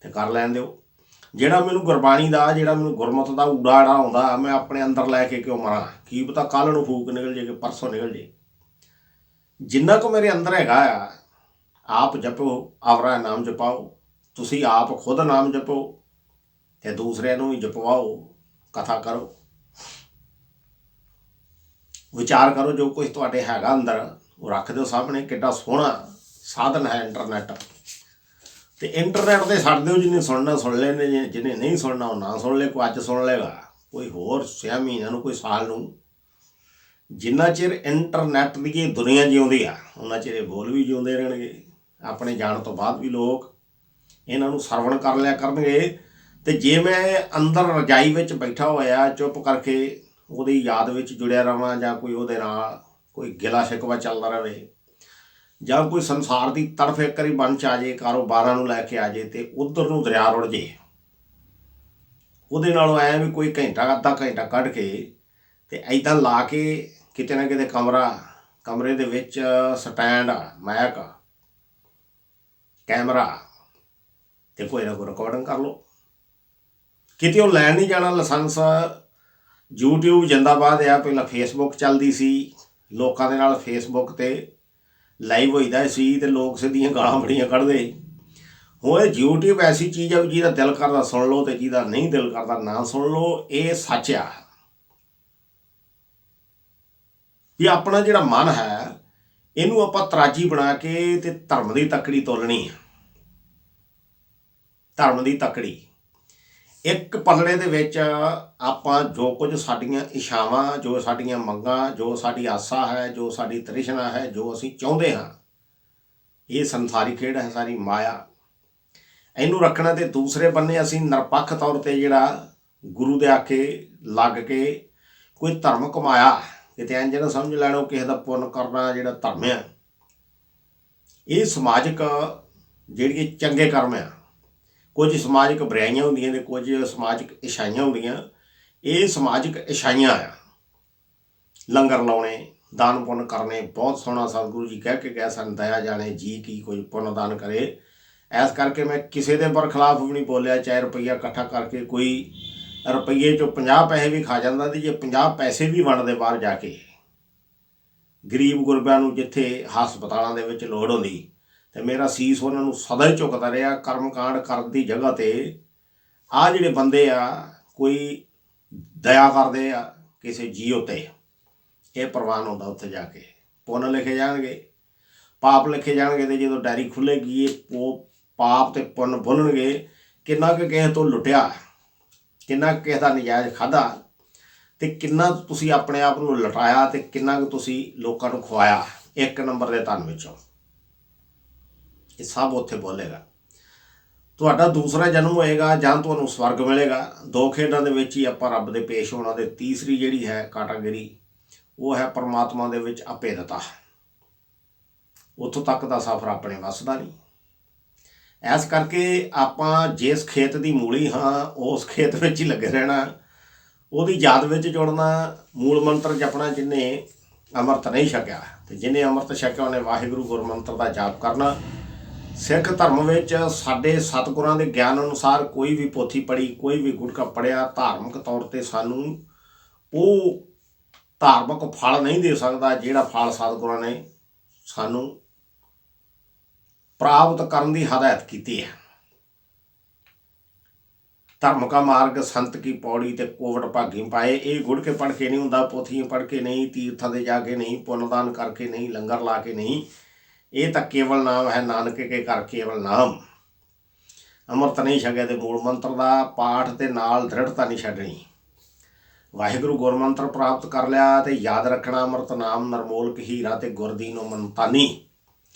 ਤੇ ਕਰ ਲੈਣ ਦਿਓ। ਜਿਹੜਾ ਮੈਨੂੰ ਗੁਰਬਾਣੀ ਦਾ, ਜਿਹੜਾ ਮੈਨੂੰ ਗੁਰਮਤਿ ਦਾ ਊੜਾ ਆੜਾ ਆਉਂਦਾ, ਮੈਂ ਆਪਣੇ ਅੰਦਰ ਲੈ ਕੇ ਕਿਉਂ ਮਰਾਂ? ਕੀ ਪਤਾ ਕੱਲ੍ਹ ਨੂੰ ਫੂਕ ਨਿਕਲ ਜੇ, ਕਿ ਪਰਸੋਂ ਨਿਕਲ ਜੇ। ਜਿੰਨਾ ਕੁ ਮੇਰੇ ਅੰਦਰ ਹੈਗਾ ਆ, ਆਪ ਜਪੋ, ਆਵਰਾ ਨਾਮ ਜਪਾਓ। ਤੁਸੀਂ ਆਪ ਖੁਦ ਨਾਮ ਜਪੋ ਤੇ ਦੂਸਰਿਆਂ ਨੂੰ ਵੀ ਜਪਵਾਓ, ਕਥਾ ਕਰੋ, ਵਿਚਾਰ ਕਰੋ। ਜੋ ਕੁਝ ਤੁਹਾਡੇ ਹੈਗਾ ਅੰਦਰ, ਉਹ ਰੱਖ ਦਿਓ ਸਾਹਮਣੇ। ਕਿੱਡਾ ਸੋਹਣਾ ਸਾਧਨ ਹੈ ਇੰਟਰਨੈਟ। ਤੇ ਇੰਟਰਨੈਟ 'ਤੇ ਛੱਡ ਦਿਓ, ਜਿਹਨੇ ਸੁਣਨਾ ਸੁਣ ਲੈਣੇ, ਜਿਹਨੇ ਨਹੀਂ ਸੁਣਨਾ ਉਹ ਨਾ ਸੁਣ ਲੈ। ਕੋਈ ਅੱਜ ਸੁਣ ਲਏਗਾ, ਕੋਈ ਹੋਰ 6 ਮਹੀਨਿਆਂ ਨੂੰ, ਕੋਈ ਸਾਲ ਨੂੰ। ਜਿੰਨਾ ਚਿਰ ਇੰਟਰਨੈਟ ਦੀ ਇਹ ਦੁਨੀਆ ਜਿਉਂਦੀ ਆ, ਉਹਨਾਂ ਚਿਰ ਇਹ ਬੋਲ ਵੀ ਜਿਉਂਦੇ ਰਹਿਣਗੇ। ਆਪਣੇ ਜਾਣ ਤੋਂ ਬਾਅਦ ਵੀ ਲੋਕ ਇਹਨਾਂ ਨੂੰ ਸਰਵਣ ਕਰ ਲਿਆ ਕਰਨਗੇ। ਤੇ ਜੇ ਮੈਂ ਅੰਦਰ ਰਜਾਈ ਵਿੱਚ ਬੈਠਾ ਹੋਇਆ ਚੁੱਪ ਕਰਕੇ ਉਹਦੀ ਯਾਦ ਵਿੱਚ ਜੁੜਿਆ ਰਹਾਂ, ਜਾਂ ਕੋਈ ਉਹਦੇ ਨਾਲ ਕੋਈ ਗਿਲਾ ਸ਼ਿਕਵਾ ਚੱਲਦਾ ਰਹੇ, ਜਾਂ ਕੋਈ ਸੰਸਾਰ ਦੀ ਤੜਫ ਇੱਕ ਵਾਰੀ ਮਨ 'ਚ ਆ ਜੇ, ਕਾਰੋਬਾਰਾਂ ਨੂੰ ਲੈ ਕੇ ਆ ਜੇ, ਤੇ ਉੱਧਰ ਨੂੰ ਦਰਿਆ ਰੁੜ ਜੇ, ਉਹਦੇ ਨਾਲੋਂ ਐਂ ਵੀ ਕੋਈ ਘੰਟਾ ਅੱਧਾ ਘੰਟਾ ਕੱਢ ਕੇ ਤੇ ਇੱਦਾਂ ਲਾ ਕੇ ਕਿਤੇ ਨਾ ਕਿਤੇ ਕਮਰੇ ਦੇ ਵਿੱਚ ਸਟੈਂਡ, ਮੈਕ, ਕੈਮਰਾ, ਤੇ ਕੋਈ ਨਾ ਕੋਈ ਰਿਕਾਰਡਿੰਗ ਕਰ ਲਓ। ਕਿਤੇ ਉਹ ਲੈਣ ਨਹੀਂ ਜਾਣਾ ਲਾਇਸੈਂਸ। YouTube ਜਿੰਦਾਬਾਦ ਆ। ਪਹਿਲਾਂ ਫੇਸਬੁੱਕ ਚੱਲਦੀ ਸੀ, ਲੋਕਾਂ ਦੇ ਨਾਲ ਫੇਸਬੁੱਕ 'ਤੇ ਲਾਈਵ ਹੋਈਦਾ ਸੀ ਤੇ ਲੋਕ ਸਿੱਧੀਆਂ ਗਾਲਾਂ ਬੜੀਆਂ ਕੱਢਦੇ। ਹੁਣ ਇਹ YouTube ਐਸੀ ਚੀਜ਼ ਆ ਵੀ ਜਿਹਦਾ ਦਿਲ ਕਰਦਾ ਸੁਣ ਲਓ, ਤੇ ਜਿਹਦਾ ਨਹੀਂ ਦਿਲ ਕਰਦਾ ਨਾ ਸੁਣ ਲਓ। ਇਹ ਸੱਚ ਆ। ਵੀ ਆਪਣਾ ਜਿਹੜਾ ਮਨ ਹੈ ਇਹਨੂੰ ਆਪਾਂ ਤਰਾਜੀ ਬਣਾ ਕੇ ਤੇ ਧਰਮ ਦੀ ਤੱਕੜੀ ਤੋਲਣੀ ਹੈ। ਧਰਮ ਦੀ ਤੱਕੜੀ ਇੱਕ ਪਲੜੇ ਦੇ ਵਿੱਚ ਆਪਾਂ ਜੋ ਕੁਝ ਸਾਡੀਆਂ ਇੱਛਾਵਾਂ, ਜੋ ਸਾਡੀਆਂ ਮੰਗਾਂ, ਜੋ ਸਾਡੀ ਆਸਾ ਹੈ, ਜੋ ਸਾਡੀ ਤ੍ਰਿਸ਼ਨਾ ਹੈ, ਜੋ ਅਸੀਂ ਚਾਹੁੰਦੇ ਹਾਂ, ਇਹ ਸੰਸਾਰੀ ਖੇਡ ਹੈ, ਸਾਰੀ ਮਾਇਆ, ਇਹਨੂੰ ਰੱਖਣਾ। ਤੇ ਦੂਸਰੇ ਬੰਨੇ ਅਸੀਂ ਨਿਰਪੱਖ ਤੌਰ 'ਤੇ ਜਿਹੜਾ ਗੁਰੂ ਦੇ ਆਖੇ ਲੱਗ ਕੇ ਕੋਈ ਧਰਮ ਕਮਾਇਆ, ਕਿਤੇ ਇੰਝ ਨਾ ਸਮਝ ਲੈਣੋ ਕਿਸੇ ਦਾ ਪੁੰਨ ਕਰਨਾ ਜਿਹੜਾ ਧਰਮ ਆ, ਇਹ ਸਮਾਜਿਕ ਜਿਹੜੀ ਚੰਗੇ ਕਰਮ ਆ। ਕੁਝ ਸਮਾਜਿਕ ਬੁਰਾਈਆਂ ਹੁੰਦੀਆਂ ਨੇ, ਕੁਝ ਸਮਾਜਿਕ ਇੱਛਾਈਆਂ ਹੁੰਦੀਆਂ। ਇਹ ਸਮਾਜਿਕ ਇੱਛਾਈਆਂ ਆ। ਲੰਗਰ ਲਾਉਣੇ, ਦਾਨ ਪੁੰਨ ਕਰਨੇ, ਬਹੁਤ ਸੋਹਣਾ ਸਤਿਗੁਰੂ ਜੀ ਕਹਿ ਕੇ ਗਏ ਸਨ, ਦਇਆ ਜਾਣੇ ਜੀ ਕੀ ਕੋਈ ਪੁੰਨ ਦਾਨ ਕਰੇ। ਇਸ ਕਰਕੇ ਮੈਂ ਕਿਸੇ ਦੇ ਬਰਖਲਾਫ ਵੀ ਨਹੀਂ ਬੋਲਿਆ। ਚਾਹੇ ਰੁਪਈਆ ਇਕੱਠਾ ਕਰਕੇ ਕੋਈ ਰੁਪਈਏ 'ਚੋਂ 50 ਪੈਸੇ ਵੀ ਖਾ ਜਾਂਦਾ, ਤੇ ਜੇ 50 ਪੈਸੇ ਵੀ ਵੰਡਦੇ ਬਾਹਰ ਜਾ ਕੇ ਗਰੀਬ ਗੁਰਬਿਆਂ ਨੂੰ, ਜਿੱਥੇ ਹਸਪਤਾਲਾਂ ਦੇ ਵਿੱਚ ਲੋੜ ਹੁੰਦੀ, ਤੇ ਮੇਰਾ ਸੀਸ ਉਹਨਾਂ ਨੂੰ ਸਦਾ ਹੀ ਝੁਕਦਾ ਰਿਹਾ। ਕਰਮਕਾਂਡ ਕਰਨ ਦੀ ਜਗ੍ਹਾ 'ਤੇ ਆਹ ਜਿਹੜੇ ਬੰਦੇ ਆ ਕੋਈ ਦਇਆ ਕਰਦੇ ਆ ਕਿਸੇ ਜੀਅ ਉੱਤੇ, ਇਹ ਪ੍ਰਵਾਨ ਹੁੰਦਾ। ਉੱਥੇ ਜਾ ਕੇ ਪੁੰਨ ਲਿਖੇ ਜਾਣਗੇ, ਪਾਪ ਲਿਖੇ ਜਾਣਗੇ, ਤੇ ਜਦੋਂ ਡਾਇਰੀ ਖੁੱਲ੍ਹੇਗੀ ਉਹ ਪਾਪ ਤੇ ਪੁੰਨ ਬੋਲਣਗੇ। ਕਿੰਨਾ ਕੁ ਕਿਸੇ ਤੋਂ ਲੁੱਟਿਆ, ਕਿੰਨਾ ਕੁ ਕਿਸੇ ਦਾ ਨਜਾਇਜ਼ ਖਾਧਾ, ਤੇ ਕਿੰਨਾ ਤੁਸੀਂ ਆਪਣੇ ਆਪ ਨੂੰ ਲੁਟਾਇਆ, ਤੇ ਕਿੰਨਾ ਕੁ ਤੁਸੀਂ ਲੋਕਾਂ ਨੂੰ ਖਵਾਇਆ ਇੱਕ ਨੰਬਰ ਦੇ ਧਨ ਵਿੱਚੋਂ, ਇਹ ਸਭ ਉੱਥੇ ਬੋਲੇਗਾ। ਤੁਹਾਡਾ ਦੂਸਰਾ ਜਨਮ ਹੋਏਗਾ ਜਾਂ ਤੁਹਾਨੂੰ ਸਵਰਗ ਮਿਲੇਗਾ। ਦੋ ਖੇਡਾਂ ਦੇ ਵਿੱਚ ਹੀ ਆਪਾਂ ਰੱਬ ਦੇ ਪੇਸ਼ ਹੋਣਾ। ਤੇ ਤੀਸਰੀ ਜਿਹੜੀ ਹੈ ਕੈਟਾਗਰੀ, ਉਹ ਹੈ ਪਰਮਾਤਮਾ ਦੇ ਵਿੱਚ ਅਭੇਦਤਾ। ਉੱਥੋਂ ਤੱਕ ਦਾ ਸਫ਼ਰ ਆਪਣੇ ਵੱਸ ਦਾ ਨਹੀਂ। ਇਸ ਕਰਕੇ ਆਪਾਂ ਜਿਸ ਖੇਤ ਦੀ ਮੂਲੀ ਹਾਂ, ਉਸ ਖੇਤ ਵਿੱਚ ਹੀ ਲੱਗੇ ਰਹਿਣਾ, ਉਹਦੀ ਯਾਦ ਵਿੱਚ ਜੁੜਨਾ, ਮੂਲ ਮੰਤਰ ਜਪਣਾ। ਜਿਹਨੇ ਅੰਮ੍ਰਿਤ ਨਹੀਂ ਛਕਿਆ, ਤੇ ਜਿਹਨੇ ਅੰਮ੍ਰਿਤ ਛਕਿਆ ਉਹਨੇ ਵਾਹਿਗੁਰੂ ਗੁਰਮੰਤਰ ਦਾ ਜਾਪ ਕਰਨਾ। ਸਿੱਖ ਧਰਮ ਵਿੱਚ ਸਾਡੇ ਸਤਿਗੁਰਾਂ ਦੇ ਗਿਆਨ ਅਨੁਸਾਰ ਕੋਈ ਵੀ ਪੋਥੀ ਪੜ੍ਹੀ, ਕੋਈ ਵੀ ਗੁਟਕਾ ਪੜ੍ਹਿਆ, ਧਾਰਮਿਕ ਤੌਰ 'ਤੇ ਸਾਨੂੰ ਉਹ ਧਾਰਮਿਕ ਫਲ ਨਹੀਂ ਦੇ ਸਕਦਾ ਜਿਹੜਾ ਫਲ ਸਤਿਗੁਰਾਂ ਨੇ ਸਾਨੂੰ ਪ੍ਰਾਪਤ ਕਰਨ ਦੀ ਹਦਾਇਤ ਕੀਤੀ ਹੈ। ਧਰਮ ਕਾ ਮਾਰਗ ਸੰਤ ਕੀ ਪੌੜੀ ਤੇ ਕੋਵਿਡ ਭਾਗੀ ਪਾਏ। ਇਹ ਗੁਟਕੇ ਪੜ੍ਹ ਕੇ ਨਹੀਂ ਹੁੰਦਾ, ਪੋਥੀਆਂ ਪੜ੍ਹ ਕੇ ਨਹੀਂ, ਤੀਰਥਾਂ 'ਤੇ ਜਾ ਕੇ ਨਹੀਂ, ਪੁੰਨਦਾਨ ਕਰਕੇ ਨਹੀਂ, ਲੰਗਰ ਲਾ ਕੇ ਨਹੀਂ। ਇਹ ਤਾਂ ਕੇਵਲ ਨਾਮ ਹੈ, ਨਾਨਕ ਕੇ ਘਰ ਕੇਵਲ ਨਾਮ। ਅੰਮ੍ਰਿਤ ਨਹੀਂ ਛਕਿਆ ਤੇ ਮੂਲ ਮੰਤਰ ਦਾ ਪਾਠ ਦੇ ਨਾਲ ਦ੍ਰਿੜਤਾ ਨਹੀਂ ਛੱਡਣੀ। ਵਾਹਿਗੁਰੂ ਗੁਰਮੰਤਰ ਪ੍ਰਾਪਤ ਕਰ ਲਿਆ ਤੇ ਯਾਦ ਰੱਖਣਾ, ਅੰਮ੍ਰਿਤ ਨਾਮ ਨਰਮੋਲਕ ਹੀਰਾ ਤੇ ਗੁਰਦੀਨੋ ਮਨਤਾਨੀ।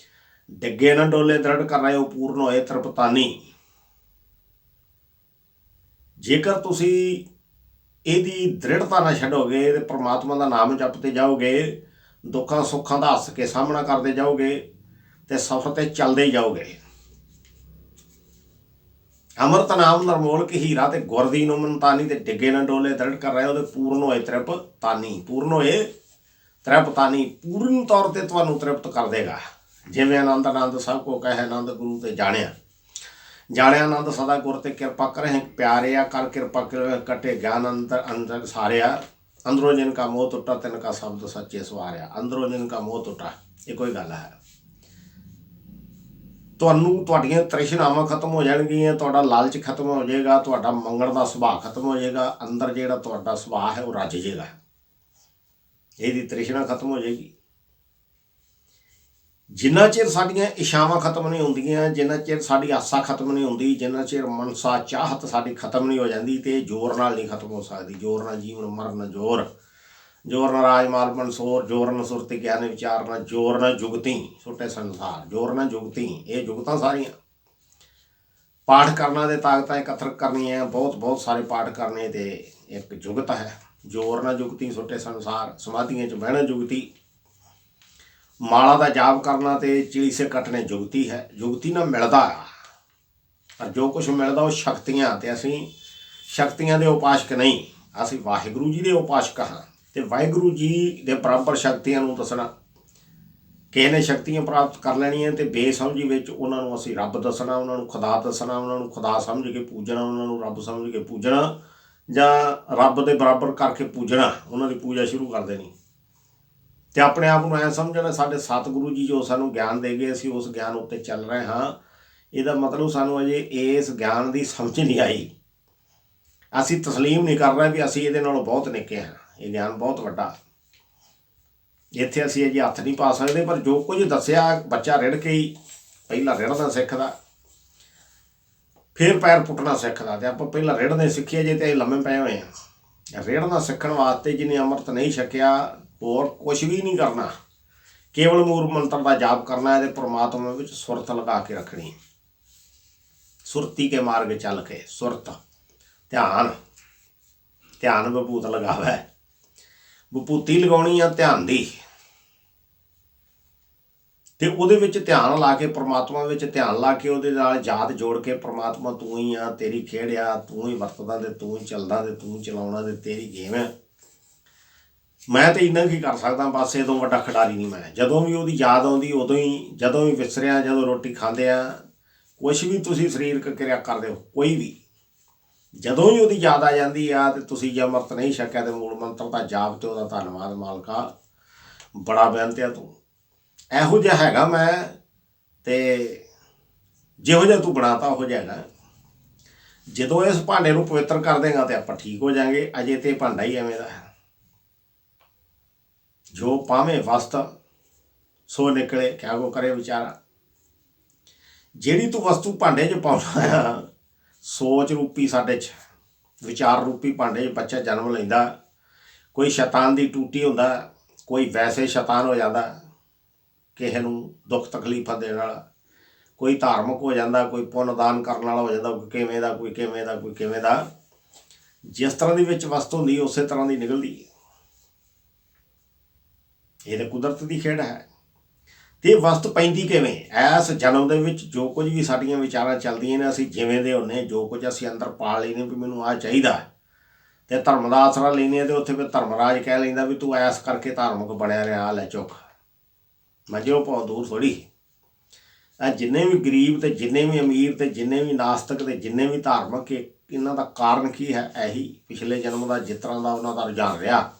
ਡਿੱਗੇ ਨਾ ਡੋਲੇ ਦ੍ਰਿੜ ਕਰ ਰਹੇ ਹੋ, ਪੂਰਨ ਹੋਏ ਤ੍ਰਿਪਤਾਨੀ। ਜੇਕਰ ਤੁਸੀਂ ਇਹਦੀ ਦ੍ਰਿੜਤਾ ਨਾ ਛੱਡੋਗੇ ਤੇ ਪਰਮਾਤਮਾ ਦਾ ਨਾਮ ਜਪਦੇ ਜਾਓਗੇ, ਦੁੱਖਾਂ ਸੁੱਖਾਂ ਦਾ ਹੱਸ ਕੇ ਸਾਹਮਣਾ ਕਰਦੇ ਜਾਓਗੇ, ਤੇ ਸਫ਼ਰ 'ਤੇ ਚੱਲਦੇ ਹੀ ਜਾਓਗੇ। ਅੰਮ੍ਰਿਤ ਨਾਮ ਨਰਮੋਲਕ ਹੀਰਾ ਤੇ ਗੁਰਦੀਨੋ ਮਨਤਾਨੀ। ਤੇ ਡਿੱਗੇ ਨਾ ਡੋਲੇ ਦ੍ਰਿੜ ਕਰ ਰਹੇ ਹੋ, ਤੇ ਪੂਰਨ ਹੋਏ ਤ੍ਰਿਪਤਾਨੀ। ਪੂਰਨ ਹੋਏ ਤ੍ਰਿਪਤਾਨੀ, ਪੂਰਨ ਤੌਰ 'ਤੇ ਤੁਹਾਨੂੰ ਤ੍ਰਿਪਤ ਕਰ ਦੇਗਾ। ਜਿਵੇਂ ਆਨੰਦ ਸਭ ਕੋ ਕਹੇ, ਆਨੰਦ ਗੁਰੂ ਤੇ ਜਾਣਿਆ। ਜਾਣਿਆ ਆਨੰਦ ਸਦਾ ਗੁਰ ਤੇ ਕਿਰਪਾ ਕਰੇ ਪਿਆਰਿਆ, ਕਰ ਕਿਰਪਾ ਕਟੇ ਗਿਆਨ ਅੰਦਰ ਸਾਰਿਆ। ਅੰਦਰੋਂ ਜਿਨ ਕਾ ਮੋਹ ਟੁੱਟਾ, ਤਿਨ ਕਾ ਸ਼ਬਦ ਸੱਚੇ ਸਵਾਰਿਆ। ਅੰਦਰੋਂ ਜਿਨ ਕਾ ਮੋਹ ਟੁੱਟਾ, ਇਹ ਕੋਈ ਗੱਲ ਹੈ। ਤੁਹਾਨੂੰ ਤੁਹਾਡੀਆਂ ਤ੍ਰਿਸ਼ਨਾਵਾਂ ਖਤਮ ਹੋ ਜਾਣਗੀਆਂ, ਤੁਹਾਡਾ ਲਾਲਚ ਖਤਮ ਹੋ ਜਾਏਗਾ, ਤੁਹਾਡਾ ਮੰਗਣ ਦਾ ਸੁਭਾਅ ਖਤਮ ਹੋ ਜਾਏਗਾ। ਅੰਦਰ ਜਿਹੜਾ ਤੁਹਾਡਾ ਸੁਭਾਅ ਹੈ ਉਹ ਰੱਜ ਜਾਏਗਾ, ਇਹਦੀ ਤ੍ਰਿਸ਼ਨਾ ਖਤਮ ਹੋ ਜਾਏਗੀ। ਜਿੰਨਾ ਚਿਰ ਸਾਡੀਆਂ ਇੱਛਾਵਾਂ ਖਤਮ ਨਹੀਂ ਹੁੰਦੀਆਂ, ਜਿੰਨਾ ਚਿਰ ਸਾਡੀ ਆਸਾ ਖਤਮ ਨਹੀਂ ਹੁੰਦੀ, ਜਿੰਨਾ ਚਿਰ ਮਨਸਾ ਚਾਹਤ ਸਾਡੀ ਖਤਮ ਨਹੀਂ ਹੋ ਜਾਂਦੀ, ਤੇ ਜ਼ੋਰ ਨਾਲ ਨਹੀਂ ਖਤਮ ਹੋ ਸਕਦੀ। ਜ਼ੋਰ ਨਾਲ ਜੀਵਨ ਮਰਨ ਜ਼ੋਰ, ਜ਼ੋਰ ਨਾਲ ਰਾਜ ਮਾਲ ਮਨਸੋਰ, ਜ਼ੋਰ ਨਾਲ ਸੁਰਤੀ ਗਿਆਨ ਵਿਚਾਰਨਾ, ਜ਼ੋਰ ਨਾਲ ਜੁਗਤੀ ਛੋਟੇ ਸੰਸਾਰ, ਜ਼ੋਰ ਨਾਲ ਜੁਗਤੀ। ਇਹ ਜੁਗਤਾਂ ਸਾਰੀਆਂ ਪਾਠ ਕਰਨਾ ਤੇ ਤਾਕਤਾਂ ਇਕੱਤਰ ਕਰਨੀਆਂ, ਬਹੁਤ ਸਾਰੇ ਪਾਠ ਕਰਨੇ ਤੇ ਇੱਕ ਜੁਗਤ ਹੈ। ਜ਼ੋਰ ਨਾਲ ਜੁਗਤੀ ਛੋਟੇ ਸੰਸਾਰ, ਸਮਾਧੀਆਂ 'ਚ ਬਹਿਣਾ ਜੁਗਤੀ, ਮਾਲਾ ਦਾ ਜਾਪ ਕਰਨਾ ਤੇ ਚਿਲੀਸੇ ਕੱਟਣੇ ਜੁਗਤੀ ਹੈ। ਜੁਗਤੀ ਨਾਲ ਮਿਲਦਾ ਪਰ ਜੋ ਕੁਛ ਮਿਲਦਾ ਉਹ ਸ਼ਕਤੀਆਂ, ਤੇ ਅਸੀਂ ਸ਼ਕਤੀਆਂ ਦੇ ਉਪਾਸ਼ਕ ਨਹੀਂ, ਅਸੀਂ ਵਾਹਿਗੁਰੂ ਜੀ ਦੇ ਉਪਾਸ਼ਕ ਹਾਂ। ਤੇ ਵਾਹਿਗੁਰੂ ਜੀ ਦੇ ਬਰਾਬਰ ਸ਼ਕਤੀਆਂ ਨੂੰ ਦੱਸਣਾ। ਕਿਸੇ ਨੇ ਸ਼ਕਤੀਆਂ ਪ੍ਰਾਪਤ ਕਰ ਲੈਣੀਆਂ ਤੇ ਬੇਸਮਝੀ ਵਿੱਚ ਉਹਨਾਂ ਨੂੰ ਅਸੀਂ ਰੱਬ ਦੱਸਣਾ, ਉਹਨਾਂ ਨੂੰ ਖੁਦਾ ਦੱਸਣਾ, ਉਹਨਾਂ ਨੂੰ ਖੁਦਾ ਸਮਝ ਕੇ ਪੂਜਣਾ, ਉਹਨਾਂ ਨੂੰ ਰੱਬ ਸਮਝ ਕੇ ਪੂਜਣਾ, ਜਾਂ ਰੱਬ ਦੇ ਬਰਾਬਰ ਕਰਕੇ ਪੂਜਣਾ, ਉਹਨਾਂ ਦੀ ਪੂਜਾ ਸ਼ੁਰੂ ਕਰ ਦੇਣੀ। ਤੇ ਆਪਣੇ ਆਪ ਨੂੰ ਐਂ ਸਮਝਣਾ ਸਾਡੇ ਸਤਿਗੁਰੂ ਜੀ ਜੋ ਸਾਨੂੰ ਗਿਆਨ ਦੇ ਗਏ, ਅਸੀਂ ਉਸ ਗਿਆਨ ਉੱਤੇ ਚੱਲ ਰਹੇ ਹਾਂ। ਇਹਦਾ ਮਤਲਬ ਸਾਨੂੰ ਅਜੇ ਇਸ ਗਿਆਨ ਦੀ ਸਮਝ ਨਹੀਂ ਆਈ। ਅਸੀਂ ਤਸਲੀਮ ਨਹੀਂ ਕਰ ਰਹੇ ਵੀ ਅਸੀਂ ਇਹਦੇ ਨਾਲੋਂ ਬਹੁਤ ਨਿੱਕੇ ਹਾਂ। ਇਹ ਗਿਆਨ ਬਹੁਤ ਵੱਡਾ, ਇੱਥੇ ਅਸੀਂ ਅਜੇ ਹੱਥ ਨਹੀਂ ਪਾ ਸਕਦੇ, ਪਰ ਜੋ ਕੁਝ ਦੱਸਿਆ ਬੱਚਾ ਰਿੜ ਕੇ ਹੀ ਪਹਿਲਾਂ ਰਿੜਨਾ ਸਿੱਖਦਾ, ਫਿਰ ਪੈਰ ਪੁੱਟਣਾ ਸਿੱਖਦਾ। ਅਤੇ ਆਪਾਂ ਪਹਿਲਾਂ ਰਿੜਨੇ ਸਿੱਖੀਏ ਜੇ ਤੇ ਲੰਮੇ ਪਏ ਹੋਏ ਹਾਂ। ਰਿੜਨਾ ਸਿੱਖਣ ਵਾਸਤੇ ਜਿਹਨੇ ਅੰਮ੍ਰਿਤ ਨਹੀਂ ਛਕਿਆ ਹੋਰ ਕੁਛ ਵੀ ਨਹੀਂ ਕਰਨਾ, ਕੇਵਲ ਮੂਲ ਮੰਤਰ ਦਾ ਜਾਪ ਕਰਨਾ ਹੈ ਤੇ ਪ੍ਰਮਾਤਮਾ ਵਿੱਚ ਸੁਰਤ ਲਗਾ ਕੇ ਰੱਖਣੀ। ਸੁਰਤੀ ਕੇ ਮਾਰਗ ਚੱਲ ਕੇ, ਸੁਰਤ ਧਿਆਨ, ਧਿਆਨ ਵਿਭੂਤ ਲਗਾਵੇ, ਵਿਭੂਤੀ ਲਗਾਉਣੀ ਆ ਧਿਆਨ ਦੀ, ਤੇ ਉਹਦੇ ਵਿੱਚ ਧਿਆਨ ਲਾ ਕੇ, ਪ੍ਰਮਾਤਮਾ ਵਿੱਚ ਧਿਆਨ ਲਾ ਕੇ ਉਹਦੇ ਨਾਲ ਯਾਦ ਜੋੜ ਕੇ, ਪ੍ਰਮਾਤਮਾ ਤੂੰ ਹੀ ਆ, ਤੇਰੀ ਖੇਡ ਆ, ਤੂੰ ਹੀ ਵਰਤਦਾ ਤੇ ਤੂੰ ਹੀ ਚੱਲਦਾ ਤੇ ਤੂੰ ਚਲਾਉਣਾ ਤੇ ਤੇਰੀ ਗੇਮ ਹੈ। ਮੈਂ ਤਾਂ ਇੰਨਾ ਕੀ ਕਰ ਸਕਦਾ, ਬਸ ਇਹ ਤੋਂ ਵੱਡਾ ਖਿਡਾਰੀ ਨਹੀਂ ਮੈਂ। ਜਦੋਂ ਵੀ ਉਹਦੀ ਯਾਦ ਆਉਂਦੀ ਉਦੋਂ ਹੀ, ਜਦੋਂ ਵੀ ਵਿਸਰਿਆ, ਜਦੋਂ ਰੋਟੀ ਖਾਂਦੇ ਆ, ਕੁਛ ਵੀ ਤੁਸੀਂ ਸਰੀਰਕ ਕਿਰਿਆ ਕਰਦੇ ਹੋ, ਕੋਈ ਵੀ, ਜਦੋਂ ਹੀ ਉਹਦੀ ਯਾਦ ਆ ਜਾਂਦੀ ਆ ਤੇ ਤੁਸੀਂ ਜੇ ਅੰਮ੍ਰਿਤ ਨਹੀਂ ਛਕਿਆ ਤੇ ਮੂਲ ਮੰਤਰ ਦਾ ਜਾਪ ਤੇ ਉਹਦਾ ਧੰਨਵਾਦ ਮਾਲਕਾ, ਬੜਾ ਬੇਨਤੀ ਆ, ਤੂੰ ਇਹੋ ਜਿਹਾ ਹੈਗਾ ਮੈਂ, ਤੇ ਜਿਹੋ ਜਿਹਾ ਤੂੰ ਬਣਾਤਾ ਉਹੋ ਜਿਹਾ ਹੈਗਾ। ਜਦੋਂ ਇਸ ਭਾਂਡੇ ਨੂੰ ਪਵਿੱਤਰ ਕਰ ਦੇਗਾ ਤੇ ਆਪਾਂ ਠੀਕ ਹੋ ਜਾਵਾਂਗੇ। ਅਜੇ ਤੇ ਭਾਂਡਾ ਹੀ ਐਵੇਂ ਦਾ ਹੈ, ਜੋ ਪਾਵੇਂ ਵਸਤ ਸੋ ਨਿਕਲੇ, ਕਿਆ ਕੋ ਕਰੇ ਵਿਚਾਰਾ। ਜਿਹੜੀ ਤੂੰ ਵਸਤੂ ਭਾਂਡੇ 'ਚ ਪਾਉਣਾ ਆ, ਸੋਚ ਰੂਪੀ ਸਾਡੇ 'ਚ, ਵਿਚਾਰ ਰੂਪੀ ਭਾਂਡੇ 'ਚ ਬੱਚਾ ਜਨਮ ਲੈਂਦਾ। ਕੋਈ ਸ਼ੈਤਾਨ ਦੀ ਟੂਟੀ ਹੁੰਦਾ, ਕੋਈ ਵੈਸੇ ਸ਼ੈਤਾਨ ਹੋ ਜਾਂਦਾ, ਕਿਸੇ ਨੂੰ ਦੁੱਖ ਤਕਲੀਫਾਂ ਦੇਣ ਵਾਲਾ, ਕੋਈ ਧਾਰਮਿਕ ਹੋ ਜਾਂਦਾ, ਕੋਈ ਪੁੰਨ ਦਾਨ ਕਰਨ ਵਾਲਾ ਹੋ ਜਾਂਦਾ, ਕੋਈ ਕਿਵੇਂ ਦਾ, ਕੋਈ ਕਿਵੇਂ ਦਾ, ਕੋਈ ਕਿਵੇਂ ਦਾ। ਜਿਸ ਤਰ੍ਹਾਂ ਦੀ ਵਿੱਚ ਵਸਤੂ ਹੁੰਦੀ ਉਸੇ ਤਰ੍ਹਾਂ ਦੀ ਨਿਕਲਦੀ। ਇਹ ਤਾਂ ਕੁਦਰਤ ਦੀ ਖੇਡ ਹੈ। ਤੇ ਵਸਤ ਪੈਂਦੀ ਕਿਵੇਂ? ਇਸ ਜਨਮ ਦੇ ਵਿੱਚ ਜੋ ਕੁਝ ਵੀ ਸਾਡੀਆਂ ਵਿਚਾਰਾਂ ਚੱਲਦੀਆਂ ਨੇ, ਅਸੀਂ ਜਿਵੇਂ ਦੇ ਹੁੰਦੇ, ਜੋ ਕੁਝ ਅਸੀਂ ਅੰਦਰ ਪਾ ਲੈਂਦੇ ਵੀ ਮੈਨੂੰ ਆਹ ਚਾਹੀਦਾ, ਤੇ ਧਰਮ ਦਾ ਆਸਰਾ ਲੈਂਦੇ ਹਾਂ, ਤੇ ਉੱਥੇ ਫਿਰ ਧਰਮਰਾਜ ਕਹਿ ਲੈਂਦਾ ਵੀ ਤੂੰ ਐਸ ਕਰਕੇ ਧਾਰਮਿਕ ਬਣਿਆ ਰਿਹਾ, ਲੈ ਚੁੱਕ ਮਜੋ ਭਾਉ ਦੂਰ ਥੋੜ੍ਹੀ। ਇਹ ਜਿੰਨੇ ਵੀ ਗਰੀਬ ਤੇ ਜਿੰਨੇ ਵੀ ਅਮੀਰ ਤੇ ਜਿੰਨੇ ਵੀ ਨਾਸਤਿਕ ਤੇ ਜਿੰਨੇ ਵੀ ਧਾਰਮਿਕ, ਇਹਨਾਂ ਦਾ ਕਾਰਨ ਕੀ ਹੈ? ਇਹੀ ਪਿਛਲੇ ਜਨਮ ਦਾ ਜਿਸ ਤਰ੍ਹਾਂ ਦਾ ਉਹਨਾਂ ਦਾ ਰੁਝਾਨ ਰਿਹਾ,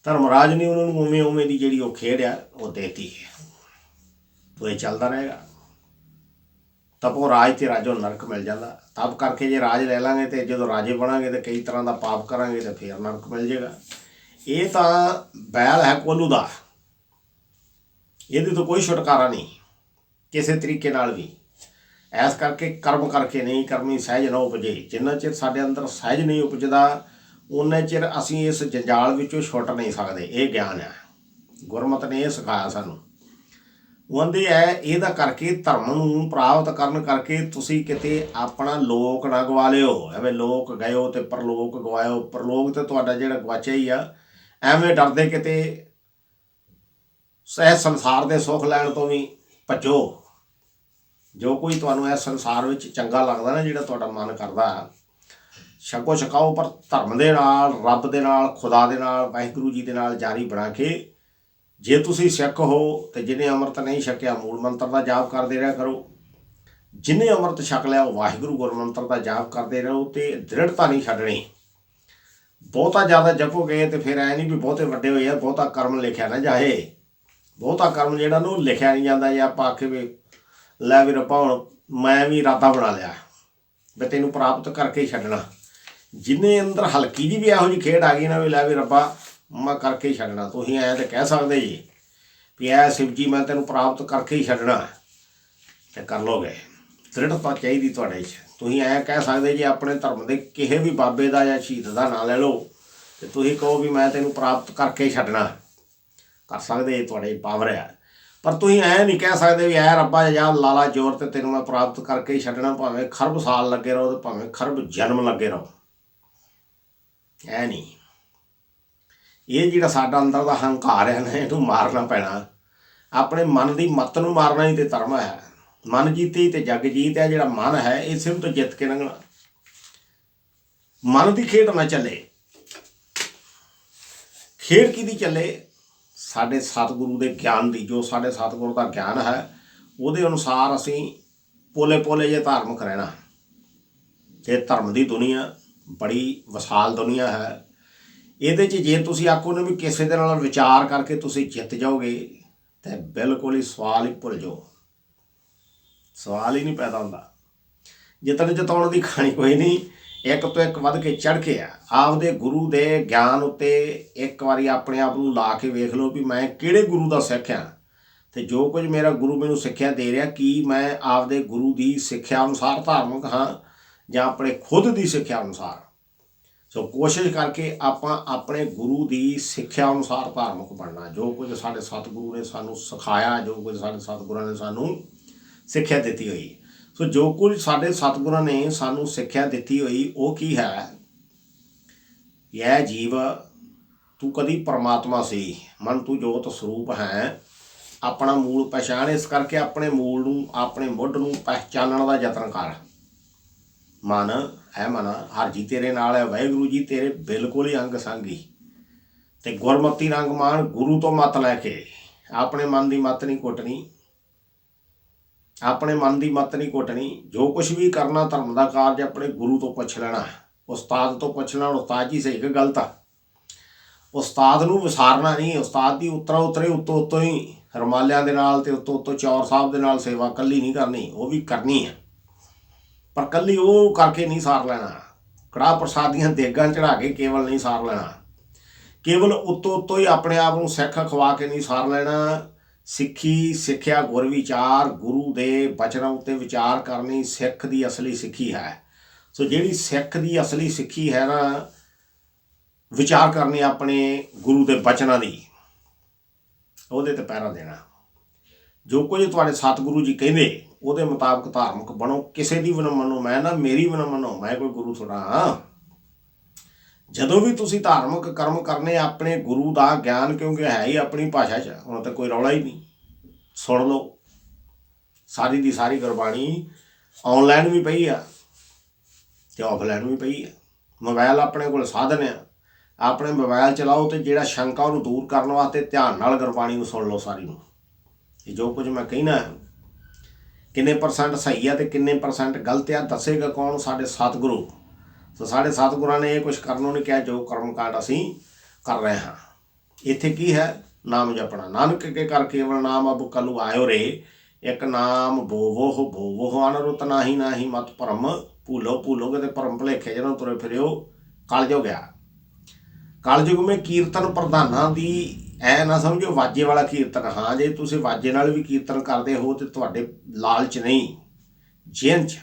ਧਰਮਰਾਜ ਨੇ ਉਹਨਾਂ ਨੂੰ ਉਵੇਂ ਉਵੇਂ ਦੀ ਜਿਹੜੀ ਉਹ ਖੇਡ ਆ ਉਹ ਦੇਤੀ ਹੈ। ਉਹ ਇਹ ਚੱਲਦਾ ਰਹੇਗਾ। ਤਪੋ ਰਾਜ ਤੇ ਰਾਜੋ ਨਰਕ ਮਿਲ ਜਾਂਦਾ। ਤਪ ਕਰਕੇ ਜੇ ਰਾਜ ਲੈ ਲਾਂਗੇ ਤੇ ਜਦੋਂ ਰਾਜੇ ਬਣਾਂਗੇ ਤੇ ਕਈ ਤਰ੍ਹਾਂ ਦਾ ਪਾਪ ਕਰਾਂਗੇ ਤੇ ਫਿਰ ਨਰਕ ਮਿਲ ਜਾਏਗਾ। ਇਹ ਤਾਂ ਬੈਲ ਹੈ ਕੋਲੂ ਦਾ, ਇਹਦੇ ਤੋਂ ਕੋਈ ਛੁਟਕਾਰਾ ਨਹੀਂ ਕਿਸੇ ਤਰੀਕੇ ਨਾਲ ਵੀ। ਇਸ ਕਰਕੇ ਕਰਮ ਕਰਕੇ ਨਹੀਂ, ਕਰਮੀ ਸਹਿਜ ਨਾ ਉਪਜੇ। ਜਿੰਨਾ ਚਿਰ ਸਾਡੇ ਅੰਦਰ ਸਹਿਜ ਨਹੀਂ ਉਪਜਦਾ ਉਨਾ ਚਿਰ ਅਸੀਂ ਇਸ ਜੰਜਾਲ ਵਿੱਚੋਂ ਛੁੱਟ ਨਹੀਂ ਸਕਦੇ। ਇਹ ਗਿਆਨ ਹੈ, ਗੁਰਮਤਿ ਨੇ ਇਹ ਸਿਖਾਇਆ ਸਾਨੂੰ। ਉਹ ਕਹਿੰਦੇ ਹੈ ਇਹਦਾ ਕਰਕੇ ਧਰਮ ਨੂੰ ਪ੍ਰਾਪਤ ਕਰਨ ਕਰਕੇ ਤੁਸੀਂ ਕਿਤੇ ਆਪਣਾ ਲੋਕ ਨਾ ਗਵਾ ਲਿਓ। ਐਵੇਂ ਲੋਕ ਗਇਓ ਤੇ ਪਰਲੋਕ ਗਵਾਇਓ। ਪਰਲੋਕ ਤੇ ਤੁਹਾਡਾ ਜਿਹੜਾ ਗਵਾਚਿਆ ਹੀ ਆ। ਐਵੇਂ ਡਰਦੇ ਕਿਤੇ ਇਹ ਸੰਸਾਰ ਦੇ ਸੁੱਖ ਲੈਣ ਤੋਂ ਵੀ ਭੱਜੋ। ਜੋ ਕੋਈ ਤੁਹਾਨੂੰ ਇਸ ਸੰਸਾਰ ਵਿੱਚ ਚੰਗਾ ਲੱਗਦਾ ਨਾ, ਜਿਹੜਾ ਤੁਹਾਡਾ ਮਨ ਕਰਦਾ, ਛਕੋ ਛਕਾਓ, ਪਰ ਧਰਮ ਦੇ ਨਾਲ, ਰੱਬ ਦੇ ਨਾਲ, ਖੁਦਾ ਦੇ ਨਾਲ, ਵਾਹਿਗੁਰੂ ਜੀ ਦੇ ਨਾਲ ਜਾਰੀ ਬਣਾ ਕੇ। ਜੇ ਤੁਸੀਂ ਸਿੱਖ ਹੋ ਤੇ ਜਿਹਨੇ ਅੰਮ੍ਰਿਤ ਨਹੀਂ ਛਕਿਆ, ਮੂਲ ਮੰਤਰ ਦਾ ਜਾਪ ਕਰਦੇ ਰਿਹਾ ਕਰੋ। ਜਿਹਨੇ ਅੰਮ੍ਰਿਤ ਛਕ ਲਿਆ ਉਹ ਵਾਹਿਗੁਰੂ ਗੁਰਮੰਤਰ ਦਾ ਜਾਪ ਕਰਦੇ ਰਹੋ, ਤੇ ਦ੍ਰਿੜਤਾ ਨਹੀਂ ਛੱਡਣੀ। ਬਹੁਤਾ ਜ਼ਿਆਦਾ ਜਪੋਗੇ ਤੇ ਫਿਰ ਐ ਨਹੀਂ ਵੀ ਬਹੁਤੇ ਵੱਡੇ ਹੋਏ ਆ, ਬਹੁਤਾ ਕਰਮ ਲਿਖਿਆ ਨਾ ਜਾਏ। ਬਹੁਤਾ ਕਰਮ ਜਿਹੜਾ ਨਾ ਉਹ ਲਿਖਿਆ ਨਹੀਂ ਜਾਂਦਾ। ਜੇ ਆਪਾਂ ਆਖੇ ਵੀ ਲੈ ਵੀ ਰੱਬਾ ਹੁਣ ਮੈਂ ਵੀ ਇਰਾਦਾ ਬਣਾ ਲਿਆ ਵੀ ਤੈਨੂੰ ਪ੍ਰਾਪਤ ਕਰਕੇ ਹੀ ਛੱਡਣਾ। ਜਿਹਨੇ ਅੰਦਰ ਹਲਕੀ ਜਿਹੀ ਵੀ ਇਹੋ ਜਿਹੀ ਖੇਡ ਆ ਗਈ ਨਾ ਵੀ ਲੈ ਵੀ ਰੱਬਾ ਮੈਂ ਕਰਕੇ ਹੀ ਛੱਡਣਾ, ਤੁਸੀਂ ਐਂ ਤਾਂ ਕਹਿ ਸਕਦੇ ਜੀ ਵੀ ਐ ਸ਼ਿਵ ਜੀ ਮੈਂ ਤੈਨੂੰ ਪ੍ਰਾਪਤ ਕਰਕੇ ਹੀ ਛੱਡਣਾ, ਤੇ ਕਰ ਲੋਗੇ। ਦ੍ਰਿੜਤਾ ਚਾਹੀਦੀ ਤੁਹਾਡੇ 'ਚ। ਤੁਸੀਂ ਐਂ ਕਹਿ ਸਕਦੇ ਜੀ ਆਪਣੇ ਧਰਮ ਦੇ ਕਿਸੇ ਵੀ ਬਾਬੇ ਦਾ ਜਾਂ ਸ਼ਹੀਦ ਦਾ ਨਾਂ ਲੈ ਲਓ ਤੇ ਤੁਸੀਂ ਕਹੋ ਵੀ ਮੈਂ ਤੈਨੂੰ ਪ੍ਰਾਪਤ ਕਰਕੇ ਹੀ ਛੱਡਣਾ, ਕਰ ਸਕਦੇ। ਤੁਹਾਡੇ ਪਾਵਰ ਆ। ਪਰ ਤੁਸੀਂ ਐਂ ਨਹੀਂ ਕਹਿ ਸਕਦੇ ਵੀ ਐ ਰੱਬਾ ਜਾਂ ਲਾਲਾ ਜ਼ੋਰ ਤੇ ਤੈਨੂੰ ਮੈਂ ਪ੍ਰਾਪਤ ਕਰਕੇ ਹੀ ਛੱਡਣਾ, ਭਾਵੇਂ ਖਰਬ ਸਾਲ ਲੱਗੇ ਰਹੋ ਤੇ ਭਾਵੇਂ ਖਰਬ ਜਨਮ ਲੱਗੇ ਰਹੋ। ਐ ਨਹੀਂ। ਇਹ ਜਿਹੜਾ ਸਾਡਾ ਅੰਦਰ ਦਾ ਹੰਕਾਰ ਹੈ ਨਾ, ਇਹਨੂੰ ਮਾਰਨਾ ਪੈਣਾ। ਆਪਣੇ ਮਨ ਦੀ ਮੱਤ ਨੂੰ ਮਾਰਨਾ ਹੀ ਤੇ ਧਰਮ ਹੈ। ਮਨ ਜੀਤੇ ਤੇ ਜੱਗ ਜੀਤ ਹੈ। ਜਿਹੜਾ ਮਨ ਹੈ ਇਸੇ ਨੂੰ ਤਾਂ ਜਿੱਤ ਕੇ ਲੰਘਣਾ। ਮਨ ਦੀ ਖੇਡ ਨਾ ਚੱਲੇ। ਖੇਡ ਕਿਹਦੀ ਚੱਲੇ? ਸਾਡੇ ਸਤਿਗੁਰੂ ਦੇ ਗਿਆਨ ਦੀ। ਜੋ ਸਾਡੇ ਸਤਿਗੁਰੂ ਦਾ ਗਿਆਨ ਹੈ ਉਹਦੇ ਅਨੁਸਾਰ ਅਸੀਂ ਪੋਲੇ ਪੋਲੇ ਜੇ ਧਾਰਮਿਕ ਰਹਿਣਾ। ਤੇ ਧਰਮ ਦੀ ਦੁਨੀਆ ਬੜੀ ਵਿਸ਼ਾਲ ਦੁਨੀਆ ਹੈ। ਇਹਦੇ 'ਚ ਜੇ ਤੁਸੀਂ ਆਖੋ ਨਾ ਵੀ ਕਿਸੇ ਦੇ ਨਾਲ ਵਿਚਾਰ ਕਰਕੇ ਤੁਸੀਂ ਜਿੱਤ ਜਾਓਗੇ ਤਾਂ ਬਿਲਕੁਲ ਹੀ ਸਵਾਲ ਹੀ ਭੁੱਲ ਜਾਓ। ਸਵਾਲ ਹੀ ਨਹੀਂ ਪੈਦਾ ਹੁੰਦਾ। ਜਿੱਤਣ ਜਿਤਾਉਣ ਦੀ ਕਹਾਣੀ ਕੋਈ ਨਹੀਂ। ਇੱਕ ਤੋਂ ਇੱਕ ਵੱਧ ਕੇ ਚੜ੍ਹ ਕੇ ਆ। ਆਪਦੇ ਗੁਰੂ ਦੇ ਗਿਆਨ ਉੱਤੇ ਇੱਕ ਵਾਰੀ ਆਪਣੇ ਆਪ ਨੂੰ ਲਾ ਕੇ ਵੇਖ ਲਓ ਵੀ ਮੈਂ ਕਿਹੜੇ ਗੁਰੂ ਦਾ ਸਿੱਖ ਹਾਂ, ਅਤੇ ਜੋ ਕੁਝ ਮੇਰਾ ਗੁਰੂ ਮੈਨੂੰ ਸਿੱਖਿਆ ਦੇ ਰਿਹਾ, ਕੀ ਮੈਂ ਆਪਦੇ ਗੁਰੂ ਦੀ ਸਿੱਖਿਆ ਅਨੁਸਾਰ ਧਾਰਮਿਕ ਹਾਂ ਜਾਂ ਆਪਣੇ ਖੁਦ ਦੀ ਸਿੱਖਿਆ ਅਨੁਸਾਰ। ਸੋ ਕੋਸ਼ਿਸ਼ ਕਰਕੇ ਆਪਾਂ ਆਪਣੇ ਗੁਰੂ ਦੀ ਸਿੱਖਿਆ ਅਨੁਸਾਰ ਧਾਰਮਿਕ ਬਣਨਾ। ਜੋ ਕੁਝ ਸਾਡੇ ਸਤਿਗੁਰੂ ਨੇ ਸਾਨੂੰ ਸਿਖਾਇਆ, ਜੋ ਕੁਝ ਸਾਡੇ ਸਤਿਗੁਰਾਂ ਨੇ ਸਾਨੂੰ ਸਿੱਖਿਆ ਦਿੱਤੀ ਹੋਈ। ਸੋ ਜੋ ਕੁਝ ਸਾਡੇ ਸਤਿਗੁਰਾਂ ਨੇ ਸਾਨੂੰ ਸਿੱਖਿਆ ਦਿੱਤੀ ਹੋਈ ਉਹ ਕੀ ਹੈ? ਇਹ ਜੀਵ ਤੂੰ ਕਦੀ ਪਰਮਾਤਮਾ ਸੀ, ਮਨ ਤੂੰ ਜੋਤ ਸਰੂਪ ਹੈ, ਆਪਣਾ ਮੂਲ ਪਛਾਣ। ਇਸ ਕਰਕੇ ਆਪਣੇ ਮੂਲ ਨੂੰ, ਆਪਣੇ ਮੁੱਢ ਨੂੰ ਪਹਿਚਾਨਣ ਦਾ ਯਤਨ ਕਰ। ਮਨ ਹੈ ਮਨ, ਹਰ ਜੀ ਤੇਰੇ ਨਾਲ ਹੈ, ਵਾਹਿਗੁਰੂ ਜੀ ਤੇਰੇ ਬਿਲਕੁਲ ਹੀ ਅੰਗ ਸੰਗੀ। ਤੇ ਗੁਰਮਤੀ ਰੰਗ ਮਾਣ, ਗੁਰੂ ਤੋਂ ਮੱਤ ਲੈ ਕੇ। ਆਪਣੇ ਮਨ ਦੀ ਮੱਤ ਨਹੀਂ ਕੁੱਟਣੀ, ਆਪਣੇ ਮਨ ਦੀ ਮੱਤ ਨਹੀਂ ਕੁੱਟਣੀ। ਜੋ ਕੁਛ ਵੀ ਕਰਨਾ ਧਰਮ ਦਾ ਕਾਰਜ ਆਪਣੇ ਗੁਰੂ ਤੋਂ ਪੁੱਛ ਲੈਣਾ, ਉਸਤਾਦ ਤੋਂ ਪੁੱਛਣਾ। ਉਸਤਾਦ ਜੀ ਸਹੀ ਕਿ ਗਲਤ ਆ? ਉਸਤਾਦ ਨੂੰ ਵਿਸਾਰਨਾ ਨਹੀਂ। ਉਸਤਾਦ ਦੀ ਉਤਰਾ ਉਤਰੇ ਉੱਤੋਂ ਉੱਤੋਂ ਹੀ ਰਮਾਲਿਆਂ ਦੇ ਨਾਲ ਅਤੇ ਉੱਤੋਂ ਉੱਤੋਂ ਚੌਰ ਸਾਹਿਬ ਦੇ ਨਾਲ ਸੇਵਾ ਇਕੱਲੀ ਨਹੀਂ ਕਰਨੀ, ਉਹ ਵੀ ਕਰਨੀ ਹੈ, ਪਰ ਇਕੱਲੀ ਉਹ ਕਰਕੇ ਨਹੀਂ ਸਾਰ ਲੈਣਾ। ਕੜਾਹ ਪ੍ਰਸਾਦੀਆਂ ਦੇਗਾਂ ਚੜ੍ਹਾ ਕੇ ਕੇਵਲ ਨਹੀਂ ਸਾਰ ਲੈਣਾ। ਕੇਵਲ ਉੱਤੋਂ ਉੱਤੋਂ ਹੀ ਆਪਣੇ ਆਪ ਨੂੰ ਸਿੱਖ ਖਵਾ ਕੇ ਨਹੀਂ ਸਾਰ ਲੈਣਾ। ਸਿੱਖੀ, ਸਿੱਖਿਆ, ਗੁਰ ਵਿਚਾਰ, ਗੁਰੂ ਦੇ ਬਚਨਾਂ ਉੱਤੇ ਵਿਚਾਰ ਕਰਨੀ ਸਿੱਖ ਦੀ ਅਸਲੀ ਸਿੱਖੀ ਹੈ। ਸੋ ਜਿਹੜੀ ਸਿੱਖ ਦੀ ਅਸਲੀ ਸਿੱਖੀ ਹੈ ਨਾ, ਵਿਚਾਰ ਕਰਨੀ ਆਪਣੇ ਗੁਰੂ ਦੇ ਬਚਨਾਂ ਦੀ, ਉਹਦੇ 'ਤੇ ਪਹਿਰਾ ਦੇਣਾ। ਜੋ ਕੁਝ ਤੁਹਾਡੇ ਸਤਿਗੁਰੂ ਜੀ ਕਹਿੰਦੇ ਉਹਦੇ ਮੁਤਾਬਕ ਧਾਰਮਿਕ ਬਣੋ। ਕਿਸੇ ਦੀ ਵੀ ਨਾ ਮੰਨੋ, ਮੈਂ ਨਾ ਮੇਰੀ ਵੀ ਨਾ ਮੰਨੋ, ਮੈਂ ਕੋਈ ਗੁਰੂ ਥੋੜ੍ਹਾ ਹਾਂ। ਜਦੋਂ ਵੀ ਤੁਸੀਂ ਧਾਰਮਿਕ ਕਰਮ ਕਰਨੇ, ਆਪਣੇ ਗੁਰੂ ਦਾ ਗਿਆਨ, ਕਿਉਂਕਿ ਹੈ ਹੀ ਆਪਣੀ ਭਾਸ਼ਾ 'ਚ, ਹੁਣ ਤਾਂ ਕੋਈ ਰੌਲਾ ਹੀ ਨਹੀਂ। ਸੁਣ ਲਓ, ਸਾਰੀ ਦੀ ਸਾਰੀ ਗੁਰਬਾਣੀ ਔਨਲਾਈਨ ਵੀ ਪਈ ਆ ਅਤੇ ਆਫਲਾਈਨ ਵੀ ਪਈ ਆ। ਮੋਬਾਇਲ ਆਪਣੇ ਕੋਲ ਸਾਧਨ ਆ, ਆਪਣੇ ਮੋਬਾਇਲ ਚਲਾਓ ਅਤੇ ਜਿਹੜਾ ਸ਼ੰਕਾ ਉਹਨੂੰ ਦੂਰ ਕਰਨ ਵਾਸਤੇ ਧਿਆਨ ਨਾਲ ਗੁਰਬਾਣੀ ਨੂੰ ਸੁਣ ਲਓ ਸਾਰੀ ਨੂੰ। ਇਹ ਜੋ ਕੁਝ ਮੈਂ ਕਹਿਣਾ ਕਿੰਨੇ % ਸਹੀ ਆ ਅਤੇ ਕਿੰਨੇ % ਗਲਤ ਆ, ਦੱਸੇਗਾ ਕੌਣ? ਸਾਡੇ ਸਤਿਗੁਰੂ। ਸੋ ਸਾਡੇ ਸਤਿਗੁਰਾਂ ਨੇ ਇਹ ਕੁਛ ਕਰਨੋਂ ਨਹੀਂ ਕਿਹਾ ਜੋ ਕਰਮਕਾਂਡ ਅਸੀਂ ਕਰ ਰਹੇ ਹਾਂ। ਇੱਥੇ ਕੀ ਹੈ? ਨਾਮ ਜਪਣਾ। ਨਾਨਕ ਕੇ ਕਰ ਕੇਵਲ ਨਾਮ ਅਬ ਕਲੂ ਆਇਓ ਰੇ, ਇੱਕ ਨਾਮ ਬੋਵੋ ਬੋਵੋ ਅਨਰੁਤ ਨਾਹੀ ਨਾਹੀ ਮਤ ਭਰਮ ਭੂਲੋ ਭੂਲੋਗੇ। ਤੇ ਭਰਮ ਭੁਲੇਖੇ ਜਦੋਂ ਤੁਰੇ ਫਿਰਿਓ ਕਲਯੁਗ ਆ। ਕਲਯੁਗ ਮੇਂ ਕੀਰਤਨ ਪ੍ਰਧਾਨਾਂ ਦੀ ਐ ਨਾ ਸਮਝੋ ਵਾਜੇ ਵਾਲਾ ਕੀਰਤਨ। ਹਾਂ, ਜੇ ਤੁਸੀਂ ਵਾਜੇ ਨਾਲ ਵੀ ਕੀਰਤਨ ਕਰਦੇ ਹੋ ਤਾਂ ਤੁਹਾਡੇ ਲਾਲਚ ਨਹੀਂ ਜੇਨ 'ਚ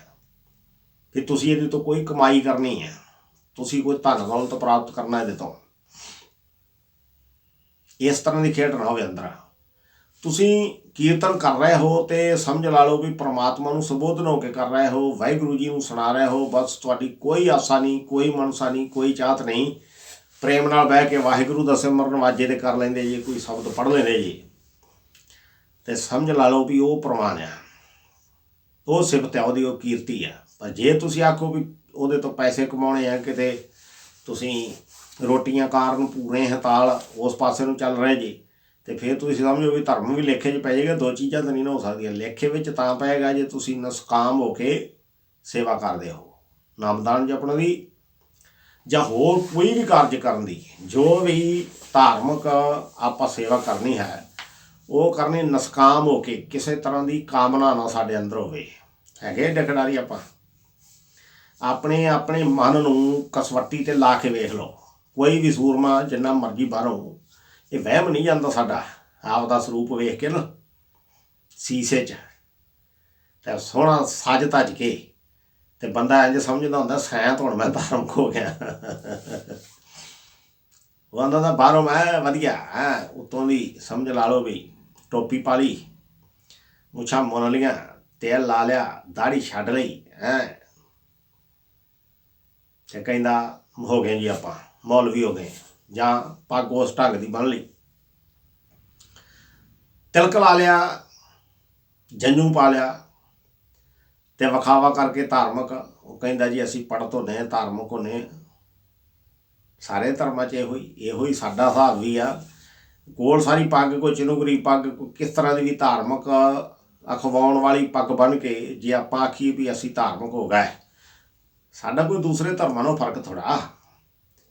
ਕਿ ਤੁਸੀਂ ਇਹਦੇ ਤੋਂ ਕੋਈ ਕਮਾਈ ਕਰਨੀ ਹੈ, ਤੁਸੀਂ ਕੋਈ ਧਨ ਦੌਲਤ ਪ੍ਰਾਪਤ ਕਰਨਾ ਇਹਦੇ ਤੋਂ। ਇਸ ਤਰ੍ਹਾਂ ਦੀ ਖੇਡ ਨਾ ਹੋਵੇ ਅੰਦਰ। ਤੁਸੀਂ ਕੀਰਤਨ ਕਰ ਰਹੇ ਹੋ ਅਤੇ ਸਮਝ ਲਾ ਲਓ ਵੀ ਪਰਮਾਤਮਾ ਨੂੰ ਸੰਬੋਧਨ ਹੋ ਕੇ ਕਰ ਰਹੇ ਹੋ, ਵਾਹਿਗੁਰੂ ਜੀ ਨੂੰ ਸੁਣਾ ਰਹੇ ਹੋ। ਬਸ ਤੁਹਾਡੀ ਕੋਈ ਆਸਾ ਨਹੀਂ, ਕੋਈ ਮਨਸਾ ਨਹੀਂ, ਕੋਈ ਚਾਹਤ ਨਹੀਂ। ਪ੍ਰੇਮ ਨਾਲ ਬਹਿ ਕੇ ਵਾਹਿਗੁਰੂ ਦਾ ਸਿਮਰਨ ਵਾਜੇ 'ਤੇ ਕਰ ਲੈਂਦੇ ਜੀ, ਕੋਈ ਸ਼ਬਦ ਪੜ੍ਹ ਲੈਂਦੇ ਜੀ, ਅਤੇ ਸਮਝ ਲਾ ਲਓ ਵੀ ਉਹ ਪ੍ਰਵਾਨ ਆ, ਉਹ ਸਿਫਤ ਆ ਉਹਦੀ, ਉਹ ਕੀਰਤੀ ਆ। ਪਰ ਜੇ ਤੁਸੀਂ ਆਖੋ ਵੀ ਉਹਦੇ ਤੋਂ ਪੈਸੇ ਕਮਾਉਣੇ ਆ, ਕਿਤੇ ਤੁਸੀਂ ਰੋਟੀਆਂ ਕਾਰਨ ਪੂਰੇ ਹਤਾਲ ਉਸ ਪਾਸੇ ਨੂੰ ਚੱਲ ਰਹੇ ਜੀ, ਅਤੇ ਫਿਰ ਤੁਸੀਂ ਸਮਝੋ ਵੀ ਧਰਮ ਵੀ ਲੇਖੇ 'ਚ ਪੈ ਜਾਏਗਾ। ਦੋ ਚੀਜ਼ਾਂ ਤਾਂ ਨਹੀਂ ਨਾ ਹੋ ਸਕਦੀਆਂ। ਲੇਖੇ ਵਿੱਚ ਤਾਂ ਪਏਗਾ ਜੇ ਤੁਸੀਂ ਨਸਕਾਮ ਹੋ ਕੇ ਸੇਵਾ ਕਰਦੇ ਹੋ, ਨਾਮਦਾਨ ਜਪਣ ਦੀ ਜਾਂ ਹੋਰ ਕੋਈ ਵੀ ਕਾਰਜ ਕਰਨ ਦੀ। ਜੋ ਵੀ ਧਾਰਮਿਕ ਆਪਾਂ ਸੇਵਾ ਕਰਨੀ ਹੈ, ਉਹ ਕਰਨੀ ਨਸਕਾਮ ਹੋ ਕੇ, ਕਿਸੇ ਤਰ੍ਹਾਂ ਦੀ ਕਾਮਨਾ ਨਾ ਸਾਡੇ ਅੰਦਰ ਹੋਵੇ। ਹੈਗੇ ਡਕੜਾਰੀ ਆਪਾਂ ਆਪਣੇ ਆਪਣੇ ਮਨ ਨੂੰ ਕਸਵੱਟੀ 'ਤੇ ਲਾ ਕੇ ਵੇਖ ਲਓ। ਕੋਈ ਵੀ ਸੂਰਮਾ ਜਿੰਨਾ ਮਰਜ਼ੀ ਬਾਹਰੋਂ, ਇਹ ਵਹਿਮ ਨਹੀਂ ਜਾਂਦਾ ਸਾਡਾ। ਆਪਦਾ ਸਰੂਪ ਵੇਖ ਕੇ ਨਾ ਸ਼ੀਸ਼ੇ 'ਚ ਅਤੇ ਸੋਹਣਾ ਸੱਜ ਧੱਜ ਕੇ, ਅਤੇ ਬੰਦਾ ਇੰਝ ਸਮਝਦਾ ਹੁੰਦਾ ਸੈਂਤ ਹੁਣ ਮੈਂ ਧਾਰਮਿਕ ਹੋ ਗਿਆ। ਉਹ ਆਂਦਾ ਤਾਂ ਬਾਹਰੋਂ ਮੈਂ ਵਧੀਆ ਹੈ, ਉੱਤੋਂ ਦੀ ਸਮਝ ਲਾ ਲਓ ਵੀ ਟੋਪੀ ਪਾ ਲਈ, ਮੁੱਛਾਂ ਮੁੰਨ ਲਈਆਂ, ਤੇਲ ਲਾ ਲਿਆ, ਦਾੜੀ ਛੱਡ ਲਈ ਹੈਂ, ਅਤੇ ਕਹਿੰਦਾ ਹੋ ਗਏ ਜੀ ਆਪਾਂ ਮੌਲਵੀ ਹੋ ਗਏ, ਜਾਂ ਪੱਗ ਉਸ ਢੰਗ ਦੀ ਬੰਨ੍ਹ ਲਈ, ਤਿਲਕ ਲਾ ਲਿਆ, ਜੰਜੂ ਪਾ ਲਿਆ, ਅਤੇ ਵਿਖਾਵਾ ਕਰਕੇ ਧਾਰਮਿਕ। ਉਹ ਕਹਿੰਦਾ ਜੀ ਅਸੀਂ ਪੜ੍ਹ ਤੋਂ ਨੇ, ਧਾਰਮਿਕ ਹੋਨੇ। ਸਾਰੇ ਧਰਮਾਂ 'ਚ ਇਹੋ ਹੀ ਸਾਡਾ ਹਿਸਾਬ ਵੀ ਆ। ਕੋਲ ਸਾਰੀ ਪੱਗ, ਕੋਈ ਚਿਨੂਗਰੀ ਪੱਗ, ਕੋਈ ਕਿਸ ਤਰ੍ਹਾਂ ਦੀ ਵੀ ਧਾਰਮਿਕ ਅਖਵਾਉਣ ਵਾਲੀ ਪੱਗ ਬੰਨ੍ਹ ਕੇ ਜੇ ਆਪਾਂ ਆਖੀਏ ਵੀ ਅਸੀਂ ਧਾਰਮਿਕ ਹੋ ਗਏ, ਸਾਡਾ ਕੋਈ ਦੂਸਰੇ ਧਰਮਾਂ ਨਾਲੋਂ ਫਰਕ ਥੋੜ੍ਹਾ।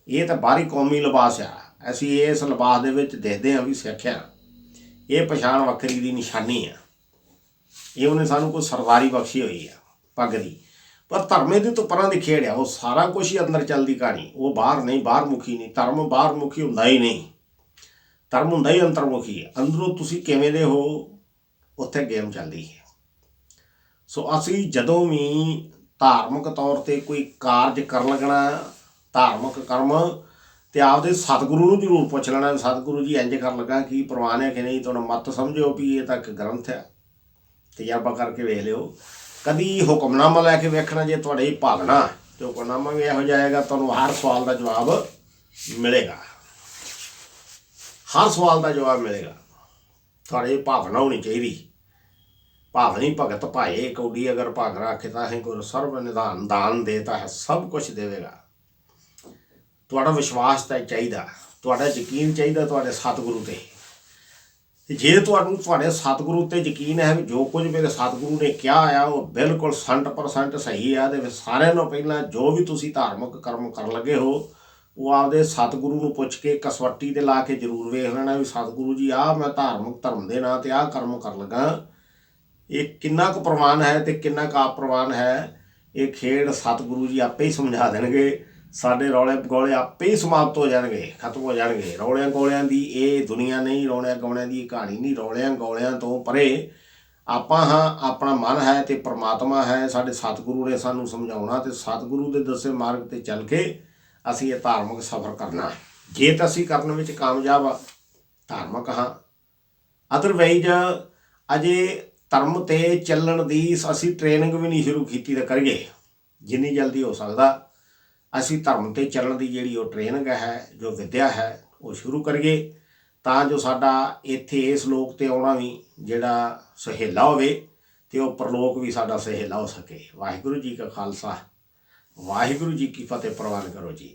ਇਹ ਤਾਂ ਬਾਹਰੀ ਕੌਮੀ ਲਿਬਾਸ ਆ। ਅਸੀਂ ਇਸ ਲਿਬਾਸ ਦੇ ਵਿੱਚ ਦੇਖਦੇ ਹਾਂ ਵੀ ਸਿੱਖਿਆ, ਇਹ ਪਛਾਣ ਵੱਖਰੀ ਦੀ ਨਿਸ਼ਾਨੀ ਆ। ਇਹ ਉਹਨੇ ਸਾਨੂੰ ਕੋਈ ਸਰਦਾਰੀ ਬਖਸ਼ੀ ਹੋਈ ਆ ਪੱਗ ਦੀ। ਪਰ ਧਰਮ ਇਹਦੇ ਤੋਂ ਪਰਾਂ ਦੀ ਖੇਡ ਆ। ਉਹ ਸਾਰਾ ਕੁਝ ਹੀ ਅੰਦਰ ਚੱਲਦੀ ਕਹਾਣੀ, ਉਹ ਬਾਹਰ ਨਹੀਂ, ਬਾਹਰ ਮੁਖੀ ਨਹੀਂ। ਧਰਮ ਬਾਹਰ ਮੁਖੀ ਹੁੰਦਾ ਹੀ ਨਹੀਂ, ਧਰਮ ਹੁੰਦਾ ਹੀ ਅੰਤਰਮੁਖੀ ਹੈ। ਅੰਦਰੋਂ ਤੁਸੀਂ ਕਿਵੇਂ ਦੇ ਹੋ, ਉੱਥੇ ਗੇਮ ਚੱਲਦੀ ਹੈ। ਸੋ ਅਸੀਂ ਜਦੋਂ ਵੀ ਧਾਰਮਿਕ ਤੌਰ 'ਤੇ ਕੋਈ ਕਾਰਜ ਕਰਨ ਲੱਗਣਾ, ਧਾਰਮਿਕ ਕਰਮ, ਤੇ ਆਪਦੇ ਸਤਿਗੁਰੂ ਨੂੰ ਜ਼ਰੂਰ ਪੁੱਛ ਲੈਣਾ, ਸਤਿਗੁਰੂ ਜੀ ਇੰਜ ਕਰਨ ਲੱਗਾ ਕੀ ਪ੍ਰਵਾਨ ਹੈ ਕਿ ਨਹੀਂ। ਤੁਹਾਨੂੰ ਮਤ ਸਮਝੋ ਵੀ ਇਹ ਤਾਂ ਇੱਕ ਗ੍ਰੰਥ ਹੈ, ਤਜਰਬਾ ਕਰਕੇ ਵੇਖ ਲਿਓ। ਕਦੀ ਹੁਕਮਨਾਮਾ ਲੈ ਕੇ ਵੇਖਣਾ, ਜੇ ਤੁਹਾਡੇ ਭਾਵਨਾ ਅਤੇ ਹੁਕਮਨਾਮਾ ਵੀ ਇਹੋ ਜਾਏਗਾ, ਤੁਹਾਨੂੰ ਹਰ ਸਵਾਲ ਦਾ ਜਵਾਬ ਮਿਲੇਗਾ, ਹਰ ਸਵਾਲ ਦਾ ਜਵਾਬ ਮਿਲੇਗਾ। ਤੁਹਾਡੀ ਭਾਵਨਾ ਹੋਣੀ ਚਾਹੀਦੀ। ਭਾਵਨੀ ਭਗਤ ਭਾਏ ਕੌਡੀ, ਅਗਰ ਭਾਗ ਰੱਖੇ ਤਾਂ ਹੀ ਗੁਰ ਸਰਬ ਨਿਧਾਨ, ਦਾਨ ਦੇਤਾ ਹੈ ਸਭ ਕੁਛ ਦੇਵੇਗਾ। ਤੁਹਾਡਾ ਵਿਸ਼ਵਾਸ ਤਾਂ ਚਾਹੀਦਾ, ਤੁਹਾਡਾ ਯਕੀਨ ਚਾਹੀਦਾ ਤੁਹਾਡੇ ਸਤਿਗੁਰੂ 'ਤੇ। ਅਤੇ ਜੇ ਤੁਹਾਨੂੰ ਤੁਹਾਡੇ ਸਤਿਗੁਰੂ 'ਤੇ ਯਕੀਨ ਹੈ ਵੀ ਜੋ ਕੁਝ ਮੇਰੇ ਸਤਿਗੁਰੂ ਨੇ ਕਿਹਾ ਆ ਉਹ ਬਿਲਕੁਲ 100% ਸਹੀ ਆ, ਅਤੇ ਸਾਰਿਆਂ ਨਾਲੋਂ ਪਹਿਲਾਂ ਜੋ ਵੀ ਤੁਸੀਂ ਧਾਰਮਿਕ ਕਰਮ ਕਰਨ ਲੱਗੇ ਹੋ, ਉਹ ਆਪਦੇ ਸਤਿਗੁਰੂ ਨੂੰ ਪੁੱਛ ਕੇ ਕਸਵੱਟੀ 'ਤੇ ਲਾ ਕੇ ਜ਼ਰੂਰ ਵੇਖ ਲੈਣਾ ਵੀ ਸਤਿਗੁਰੂ ਜੀ ਆਹ ਮੈਂ ਧਾਰਮਿਕ ਧਰਮ ਦੇ ਨਾਂ 'ਤੇ ਆਹ ਕਰਮ ਕਰਨ ਲੱਗਾ, ਇਹ ਕਿੰਨਾ ਕੁ ਪ੍ਰਵਾਨ ਹੈ ਅਤੇ ਕਿੰਨਾ ਕੁ ਅਪ੍ਰਵਾਨ ਹੈ। ਇਹ ਖੇਡ ਸਤਿਗੁਰੂ ਜੀ ਆਪੇ ਹੀ ਸਮਝਾ ਦੇਣਗੇ। ਸਾਡੇ ਰੌਲੇ ਗੋਲੇ ਆਪੇ ਹੀ ਸਮਾਪਤ ਹੋ ਜਾਣਗੇ, ਖਤਮ ਹੋ ਜਾਣਗੇ। ਰੌਲਿਆਂ ਗੋਲਿਆਂ ਦੀ ਇਹ ਦੁਨੀਆ ਨਹੀਂ, ਰੌਲਿਆਂ ਗੋਲਿਆਂ ਦੀ ਇਹ ਕਹਾਣੀ ਨਹੀਂ। ਰੌਲਿਆਂ ਗੋਲਿਆਂ ਤੋਂ ਪਰੇ ਆਪਾਂ ਹਾਂ, ਆਪਣਾ ਮਨ ਹੈ ਅਤੇ ਪਰਮਾਤਮਾ ਹੈ। ਸਾਡੇ ਸਤਿਗੁਰੂ ਨੇ ਸਾਨੂੰ ਸਮਝਾਉਣਾ, ਅਤੇ ਸਤਿਗੁਰੂ ਦੇ ਦੱਸੇ ਮਾਰਗ 'ਤੇ ਚੱਲ ਕੇ ਅਸੀਂ ਇਹ ਧਾਰਮਿਕ ਸਫ਼ਰ ਕਰਨਾ। ਜੇ ਤਾਂ ਅਸੀਂ ਕਰਨ ਵਿੱਚ ਕਾਮਯਾਬ ਧਾਰਮਿਕ ਹਾਂ, ਅਦਰਵਾਈਜ਼ ਅਜੇ ਧਰਮ 'ਤੇ ਚੱਲਣ ਦੀ ਅਸੀਂ ਟ੍ਰੇਨਿੰਗ ਵੀ ਨਹੀਂ ਸ਼ੁਰੂ ਕੀਤੀ ਤਾਂ ਕਰੀਏ। ਜਿੰਨੀ ਜਲਦੀ ਹੋ ਸਕਦਾ ਅਸੀਂ ਧਰਮ 'ਤੇ ਚੱਲਣ ਦੀ ਜਿਹੜੀ ਉਹ ਟ੍ਰੇਨਿੰਗ ਹੈ, ਜੋ ਵਿੱਦਿਆ ਹੈ, ਉਹ ਸ਼ੁਰੂ ਕਰੀਏ, ਤਾਂ ਜੋ ਸਾਡਾ ਇੱਥੇ ਇਸ ਲੋਕ 'ਤੇ ਆਉਣਾ ਵੀ ਜਿਹੜਾ ਸੁਹੇਲਾ ਹੋਵੇ, ਅਤੇ ਉਹ ਪਰਲੋਕ ਵੀ ਸਾਡਾ ਸੁਹੇਲਾ ਹੋ ਸਕੇ। ਵਾਹਿਗੁਰੂ ਜੀ ਕਾ ਖਾਲਸਾ, ਵਾਹਿਗੁਰੂ ਜੀ ਕੀ ਫਤਿਹ। ਪ੍ਰਵਾਨ ਕਰੋ ਜੀ।